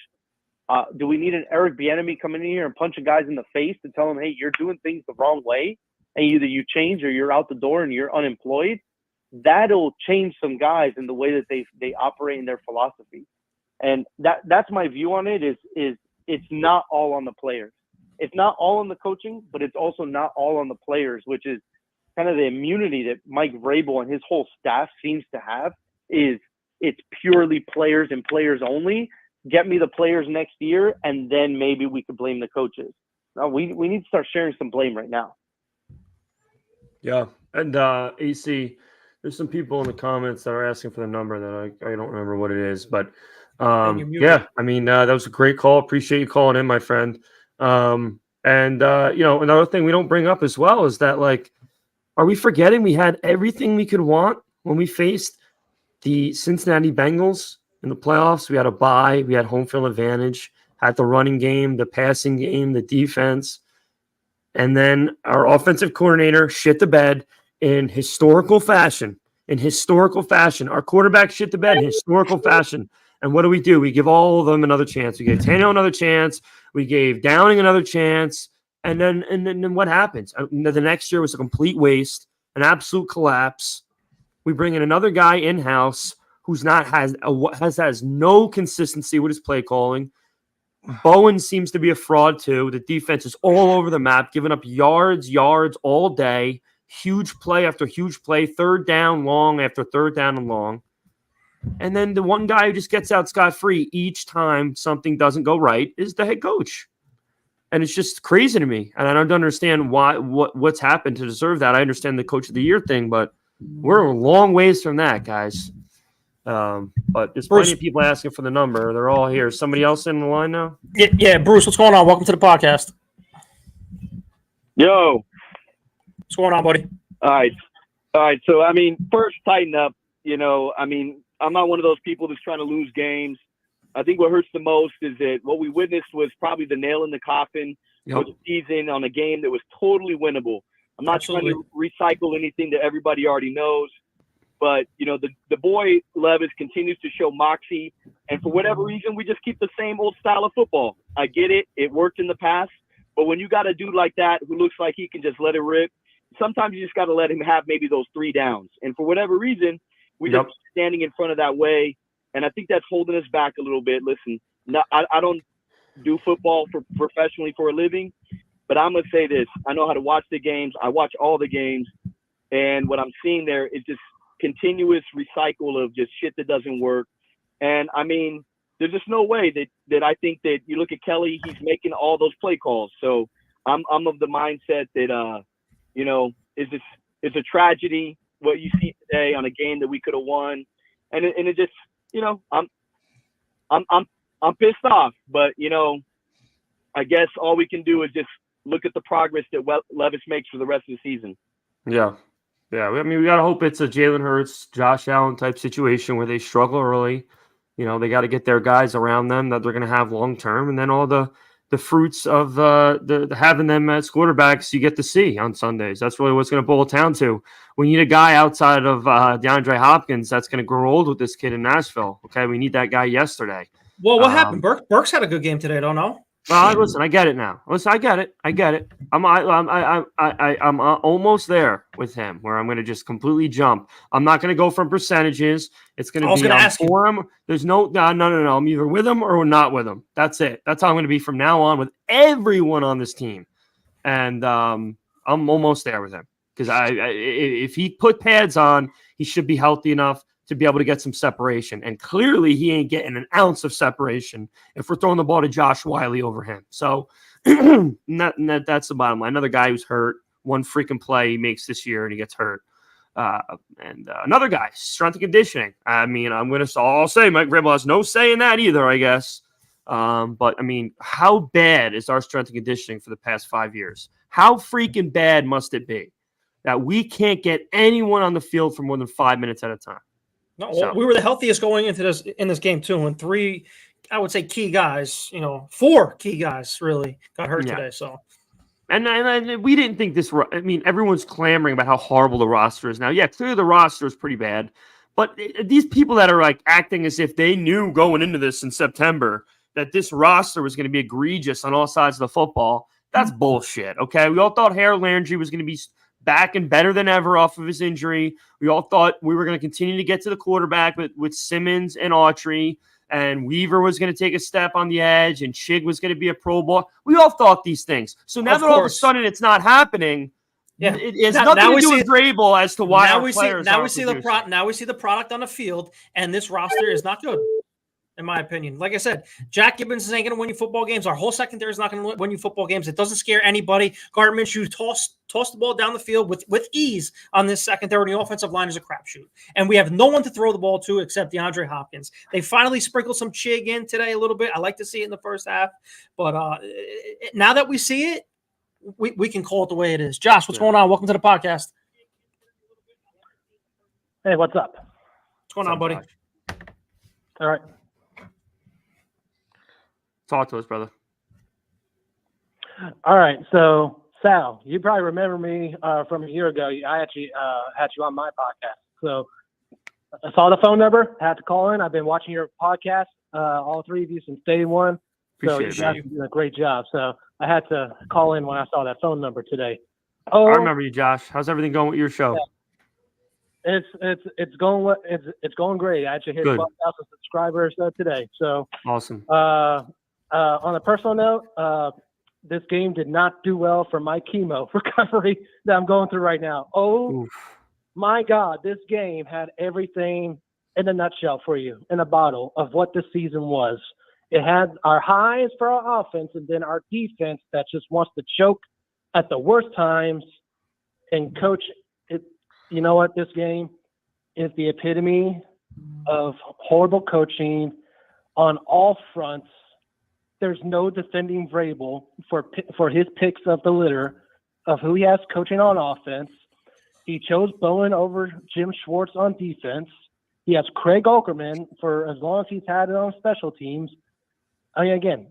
Do we need an Eric Bieniemy coming in here and punching guys in the face to tell them, hey, you're doing things the wrong way, and either you change or you're out the door and you're unemployed? That'll change some guys in the way that they operate in their philosophy. And that's my view on it. Is it's not all on the players. It's not all on the coaching, but it's also not all on the players, which is kind of the immunity that Mike Vrabel and his whole staff seems to have. Is it's purely players and players only. Get me the players next year, and then maybe we could blame the coaches. No, we need to start sharing some blame right now. Yeah, and AC, there's some people in the comments that are asking for the number that I don't remember what it is, but yeah, I mean that was a great call. Appreciate you calling in, my friend. And another thing we don't bring up as well is that, like, are we forgetting we had everything we could want when we faced the Cincinnati Bengals in the playoffs? We had a bye, we had home field advantage, had the running game, the passing game, the defense, and then our offensive coordinator shit the bed in historical fashion. Our quarterback shit the bed in historical fashion. And what do? We give all of them another chance. We gave Tannehill another chance. We gave Downing another chance. And then what happens? The next year was a complete waste, an absolute collapse. We bring in another guy in-house who's has no consistency with his play calling. Bowen seems to be a fraud too. The defense is all over the map, giving up yards all day. huge play after huge play, third down long after third down and long. And then the one guy who just gets out scot-free each time something doesn't go right is the head coach. And it's just crazy to me. And I don't understand what's happened to deserve that. I understand the coach of the year thing, but we're a long ways from that, guys. But there's plenty of people asking for the number. They're all here. Somebody else in the line now? Yeah, Bruce, what's going on? Welcome to the podcast. Yo. What's going on, buddy? All right. So, I mean, first, tighten up. You know, I mean, I'm not one of those people that's trying to lose games. I think what hurts the most is that what we witnessed was probably the nail in the coffin for the season on a game that was totally winnable. I'm not trying to recycle anything that everybody already knows. But, you know, the boy Levis continues to show moxie. And for whatever reason, we just keep the same old style of football. I get it. It worked in the past. But when you got a dude like that who looks like he can just let it rip, sometimes you just got to let him have maybe those 3 downs. And for whatever reason, we just standing in front of that way. And I think that's holding us back a little bit. Listen, I don't do football professionally for a living, but I'm going to say this. I know how to watch the games. I watch all the games. And what I'm seeing there is just continuous recycle of just shit that doesn't work. And, I mean, there's just no way that I think that you look at Kelly, he's making all those play calls. So I'm of the mindset that, you know, it's a tragedy what you see today on a game that we could have won. And it just, you know, I'm pissed off, but you know, I guess all we can do is just look at the progress that Levis makes for the rest of the season. Yeah. I mean, we got to hope it's a Jalen Hurts, Josh Allen type situation where they struggle early. You know, they got to get their guys around them that they're going to have long term, and then all the fruits of the having them as quarterbacks you get to see on Sundays. That's really what's going to boil it down to. We need a guy outside of DeAndre Hopkins that's going to grow old with this kid in Nashville. Okay, we need that guy yesterday. Well, what happened? Burks had a good game today. I don't know. Listen, I get it now. Listen, I get it. I'm almost there with him, where I'm going to just completely jump. I'm not going to go from percentages. It's going to be for him. There's no. I'm either with him or not with him. That's it. That's how I'm going to be from now on with everyone on this team, and I'm almost there with him because if he put pads on, he should be healthy enough to be able to get some separation. And clearly he ain't getting an ounce of separation if we're throwing the ball to Josh Wiley over him. So that's the bottom line. Another guy who's hurt, one freaking play he makes this year and he gets hurt. And another guy, strength and conditioning. I mean, I'll say Mike Vrabel has no say in that either, I guess. But I mean, how bad is our strength and conditioning for the past 5 years? How freaking bad must it be that we can't get anyone on the field for more than 5 minutes at a time? No, we were the healthiest going into this game too, and 3, I would say, key guys. You know, 4 key guys really got hurt today. So, and we didn't think this. I mean, everyone's clamoring about how horrible the roster is now. Yeah, clearly the roster is pretty bad, but these people that are like acting as if they knew going into this in September that this roster was going to be egregious on all sides of the football. That's bullshit. Okay, we all thought Harold Landry was going to be back and better than ever off of his injury. We all thought we were going to continue to get to the quarterback with Simmons and Autry, and Weaver was going to take a step on the edge, and Chig was going to be a Pro Bowl. We all thought these things. So now that all of a sudden it's not happening, it's nothing to do with Vrabel as to why our players now we see the product on the field, and this roster is not good. In my opinion, like I said, Jack Gibbons ain't going to win you football games. Our whole secondary is not going to win you football games. It doesn't scare anybody. Gardner Minshew toss the ball down the field with ease on this secondary. The offensive line is a crapshoot, and we have no one to throw the ball to except DeAndre Hopkins. They finally sprinkled some Chig in today a little bit. I like to see it in the first half, but now that we see it, we can call it the way it is. Josh, what's going on? Welcome to the podcast. Hey, what's up? What's going on, buddy? All right. Talk to us, brother. All right. So, Sal, you probably remember me from a year ago. I actually had you on my podcast. So I saw the phone number, had to call in. I've been watching your podcast, all 3 of you since day one. So you guys are doing a great job. So I had to call in when I saw that phone number today. I remember you, Josh. How's everything going with your show? Yeah. It's going great. I actually hit 12,000 subscribers today. So awesome. On a personal note, this game did not do well for my chemo recovery that I'm going through right now. Oh, Oof. my God, this game had everything in a nutshell for you, in a bottle of what this season was. It had our highs for our offense and then our defense that just wants to choke at the worst times. And coach, you know what? This game is the epitome of horrible coaching on all fronts. There's no defending Vrabel for his picks of the litter of who he has coaching on offense. He chose Bowen over Jim Schwartz on defense. He has Craig Okerman for as long as he's had it on special teams. I mean, again,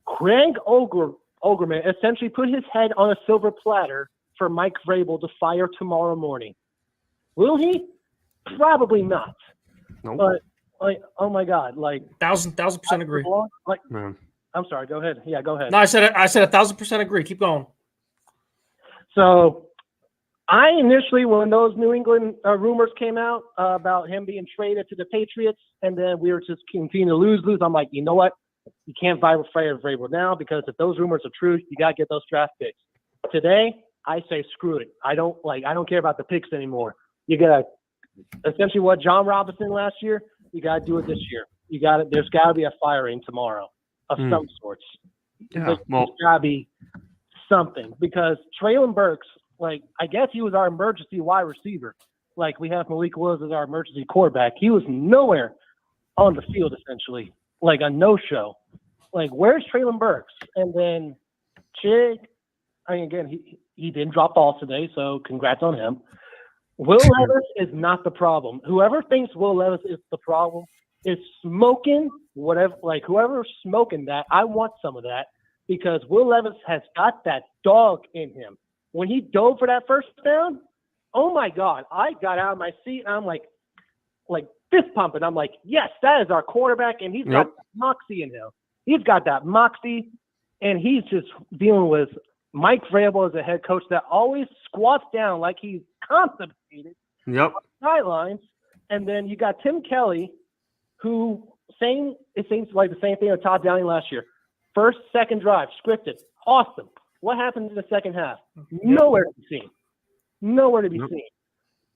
Craig Okerman essentially put his head on a silver platter for Mike Vrabel to fire tomorrow morning. Will he? Probably not. Nope. But oh my God, 1,000% agree. Man. I'm sorry. Go ahead. Yeah, go ahead. No, I said 1,000% agree. Keep going. So, I initially, when those New England rumors came out about him being traded to the Patriots, and then we were just continuing to lose, I'm like, you know what? You can't fire Vrabel now because if those rumors are true, you gotta get those draft picks. Today, I say screw it. I don't care about the picks anymore. You gotta essentially what John Robinson last year. You gotta do it this year. There's gotta be a firing tomorrow of some sorts. Yeah, There's gotta be something because Traylon Burks. I guess he was our emergency wide receiver. We have Malik Willis as our emergency quarterback. He was nowhere on the field, essentially. A no-show. Where's Traylon Burks? And then Chig, again, he didn't drop balls today, so congrats on him. Will Levis is not the problem. Whoever thinks Will Levis is the problem is smoking whatever. Whoever's smoking that, I want some of that because Will Levis has got that dog in him. When he dove for that first down, oh my God, I got out of my seat and I'm like fist pumping. I'm like, yes, that is our quarterback, and he's got moxie in him. He's got that moxie, and he's just dealing with Mike Vrabel as a head coach that always squats down like he's constipated on the sidelines. And then you got Tim Kelly, who it seems like the same thing with Todd Downing last year. First, second drive, scripted, awesome. What happened in the second half? Nowhere to be seen. Nowhere to be seen.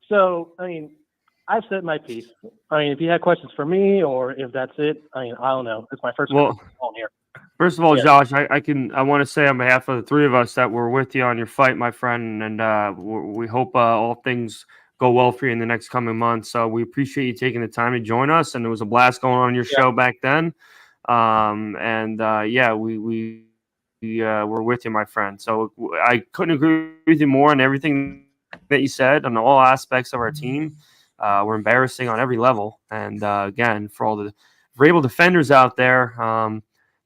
So, I've said my piece. If you had questions for me or if that's it, I don't know. It's my first on here. First of all, Josh, I want to say on behalf of the three of us that we're with you on your fight, my friend, and we hope all things go well for you in the next coming months. So we appreciate you taking the time to join us, and it was a blast going on your show back then. We're with you, my friend. So I couldn't agree with you more on everything that you said on all aspects of our team. We're embarrassing on every level. And again, for all the Vrabel defenders out there,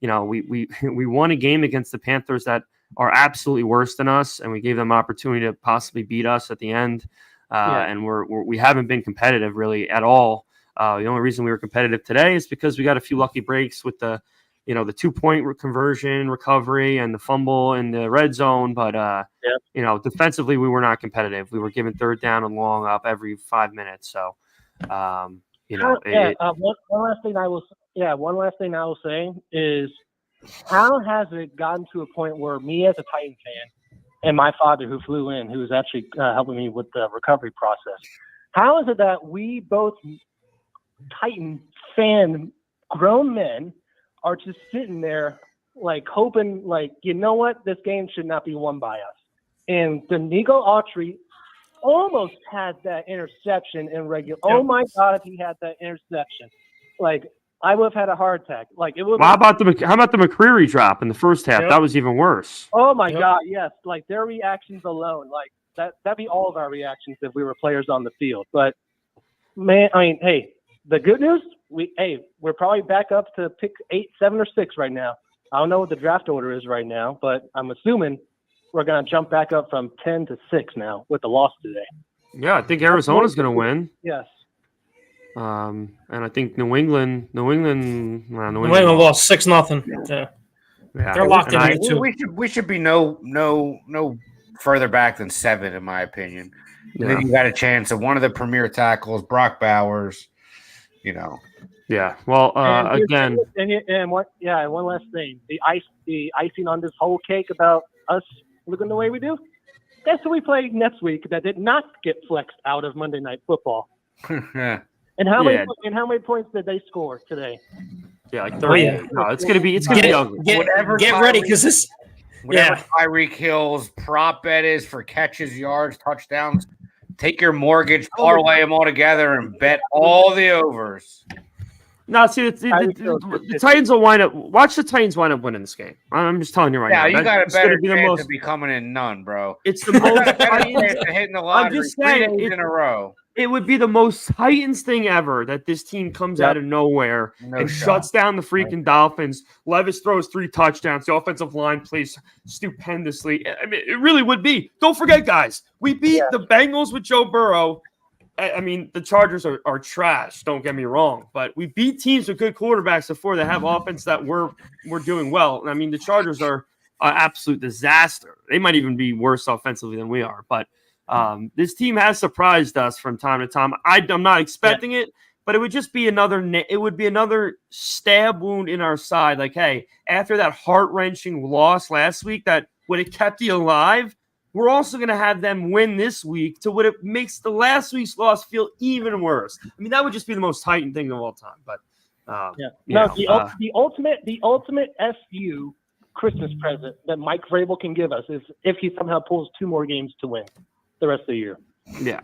we won a game against the Panthers that are absolutely worse than us, and we gave them opportunity to possibly beat us at the end. And we haven't been competitive really at all. The only reason we were competitive today is because we got a few lucky breaks with the 2-point conversion recovery and the fumble in the red zone. But, defensively, we were not competitive. We were given third down and long up every 5 minutes. So, one last thing I will say is how has it gotten to a point where me as a Titan fan and my father who flew in, who was actually helping me with the recovery process, how is it that we both Titan fan grown men are just sitting there hoping you know what, this game should not be won by us. And Danico Autry almost had that interception in regular. Oh my God, if he had that interception, I would have had a heart attack. It would. How about the McCreary drop in the first half? That was even worse. Oh my God, yes. Their reactions alone, that'd be all of our reactions if we were players on the field. But man, hey, the good news, we're probably back up to pick 8, 7, or 6 right now. I don't know what the draft order is right now, but I'm assuming we're going to jump back up from 10 to 6 now with the loss today. Yeah, I think Arizona's going to win. Yes. And I think New England lost 6-0. Yeah. They're locked in too. We should be no further back than 7, in my opinion. And then you got a chance of one of the premier tackles, Brock Bowers. you know. Yeah. Well, again, and what? Yeah, one last thing. The icing on this whole cake about us looking the way we do. Guess who we play next week that did not get flexed out of Monday Night Football? Yeah. And how many points did they score today? Yeah, like 30. yeah. No, it's gonna be ugly. Get ready because this. Whatever Tyreek Hill's prop bet is for catches, yards, touchdowns, take your mortgage, parlay them all together, and bet all the overs. No, see, the Titans will wind up. Watch the Titans wind up winning this game. I'm just telling you right now. Yeah, you got a better chance most, of becoming in none, bro. It's the most Titans hitting the lottery. I'm just saying, 3 days in a row. It would be the most Titans thing ever that this team comes out of nowhere and shuts down the freaking Dolphins. Levis throws 3 touchdowns. The offensive line plays stupendously. I mean, it really would be. Don't forget, guys, we beat the Bengals with Joe Burrow. I mean, the Chargers are trash. Don't get me wrong, but we beat teams with good quarterbacks before that have offense that we're doing well. I mean, the Chargers are an absolute disaster. They might even be worse offensively than we are, but. This team has surprised us from time to time. I'm not expecting it, but it would just be another stab wound in our side. Like, hey, after that heart-wrenching loss last week that would have kept you alive, we're also going to have them win this week to what it makes the last week's loss feel even worse. I mean, that would just be the most Titan thing of all time. But the ultimate SU Christmas present that Mike Vrabel can give us is if he somehow pulls 2 more games to win the rest of the year. Yeah.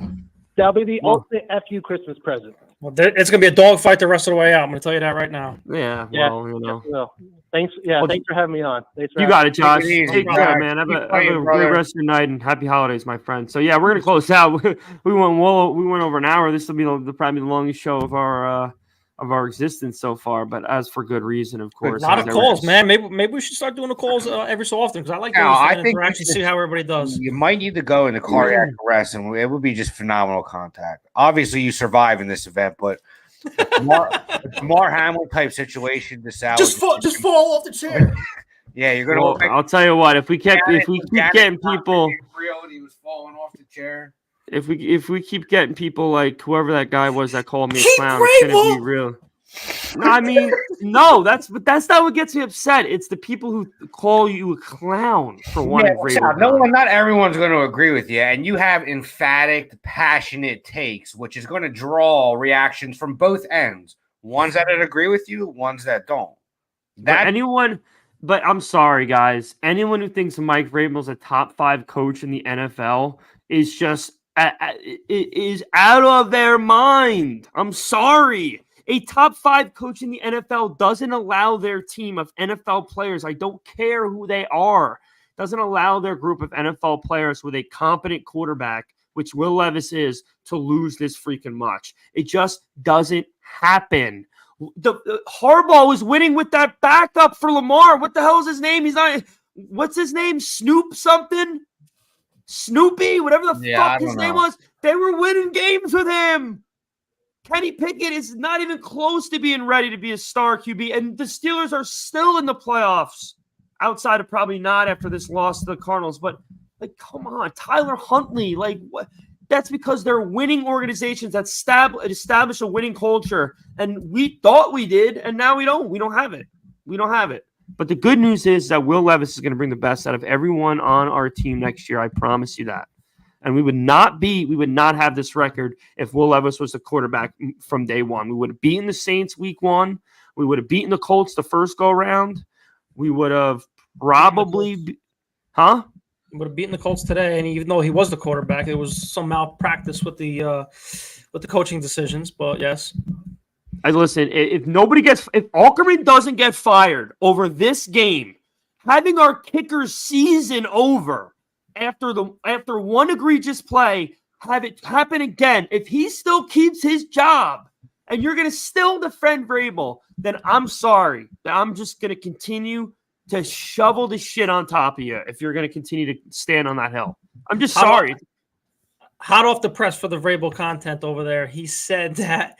That'll be the ultimate FU Christmas present. Well, it's going to be a dogfight the rest of the way out. I'm going to tell you that right now. Yeah. Well, you know. Well, thanks for having me on. You got it, Josh. Take care, man. Have a great rest of your night and happy holidays, my friend. So, yeah, we're going to close out. we went over an hour. This will be probably the longest show of our existence so far, but as for good reason, of course. A lot of calls, man. Maybe we should start doing the calls every so often because I like to actually see how everybody does. You might need to go into cardiac arrest, and it would be just phenomenal contact. Obviously, you survive in this event, but Mar Hamlin type situation to salvage. Just fall off the chair. Yeah, you're gonna. Well, I'll tell you what. If we keep getting people, he was falling off the chair. If we keep getting people like whoever that guy was that called me a clown, it's gonna be real. No, I mean, no, that's not what gets me upset. It's the people who call you a clown for wanting Vrabel. Not everyone's going to agree with you, and you have emphatic, passionate takes, which is going to draw reactions from both ends. Ones that agree with you, ones that don't. But I'm sorry, guys. Anyone who thinks Mike Vrabel's a top 5 coach in the NFL is just is out of their mind. I'm sorry. A top 5 coach in the NFL doesn't allow their team of NFL players, I don't care who they are, doesn't allow their group of NFL players with a competent quarterback, which Will Levis is, to lose this freaking much. It just doesn't happen. The Harbaugh was winning with that backup for Lamar. What the hell is his name? What's his name? Snoop something? Snoopy? Whatever the fuck his name was. They were winning games with him. Kenny Pickett is not even close to being ready to be a star QB, and the Steelers are still in the playoffs, outside of probably not after this loss to the Cardinals. But, like, come on, Tyler Huntley, like, what? That's because they're winning organizations that establish a winning culture, and we thought we did, and now we don't. We don't have it. We don't have it. But the good news is that Will Levis is going to bring the best out of everyone on our team next year. I promise you that. And we would not have this record if Will Levis was the quarterback from day one. We would have beaten the Saints week 1. We would have beaten the Colts the first go round. We would have probably, We would have beaten the Colts today. And even though he was the quarterback, it was some malpractice with the coaching decisions. But yes, listen. If Ackerman doesn't get fired over this game, having our kicker's season over. After one egregious play, have it happen again. If he still keeps his job and you're going to still defend Vrabel, then I'm sorry. I'm just going to continue to shovel the shit on top of you if you're going to continue to stand on that hill. I'm just sorry. Hot off the press for the Vrabel content over there. He said that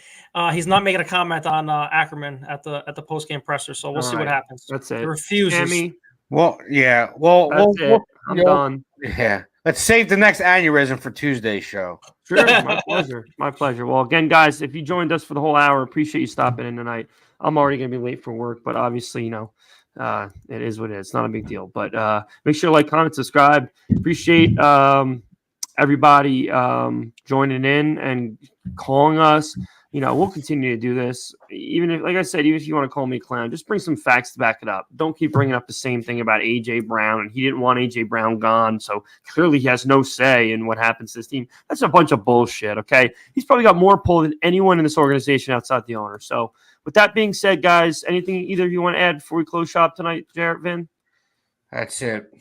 he's not making a comment on Ackerman at the post-game presser, so we'll see what happens. That's it. He refuses. Tammy, well, yeah. That's it. I'm done. Yeah. Let's save the next aneurysm for Tuesday's show. Sure, my pleasure. My pleasure. Well, again, guys, if you joined us for the whole hour, appreciate you stopping in tonight. I'm already going to be late for work, but obviously, it is what it is. It's not a big deal. But make sure to like, comment, subscribe. Appreciate everybody joining in and calling us. We'll continue to do this. Even if, like I said, even if you want to call me a clown, just bring some facts to back it up. Don't keep bringing up the same thing about A.J. Brown, and he didn't want A.J. Brown gone, so clearly he has no say in what happens to this team. That's a bunch of bullshit, okay? He's probably got more pull than anyone in this organization outside the owner. So with that being said, guys, anything either of you want to add before we close shop tonight, Jarett, Vin? That's it.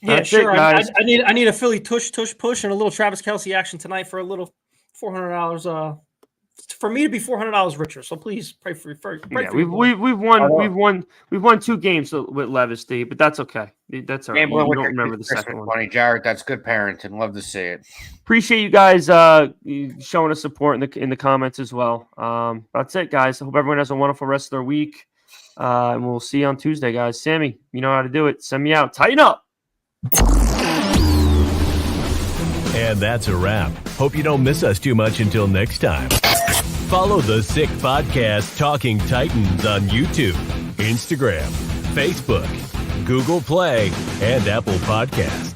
Yeah, That's sure. it, guys. I need a Philly tush push and a little Travis Kelce action tonight for a little $400. For me to be $400 richer, so please pray for we've won 2 games with Levis, Steve, but that's okay. That's all right. You don't remember the second one. Funny, Jarett. That's good parenting. Love to see it. Appreciate you guys showing us support in the comments as well. That's it, guys. I hope everyone has a wonderful rest of their week, and we'll see you on Tuesday, guys. Sammy, you know how to do it. Send me out. Tighten up. And that's a wrap. Hope you don't miss us too much until next time. Follow the Sick Podcast Talking Titans on YouTube, Instagram, Facebook, Google Play, and Apple Podcasts.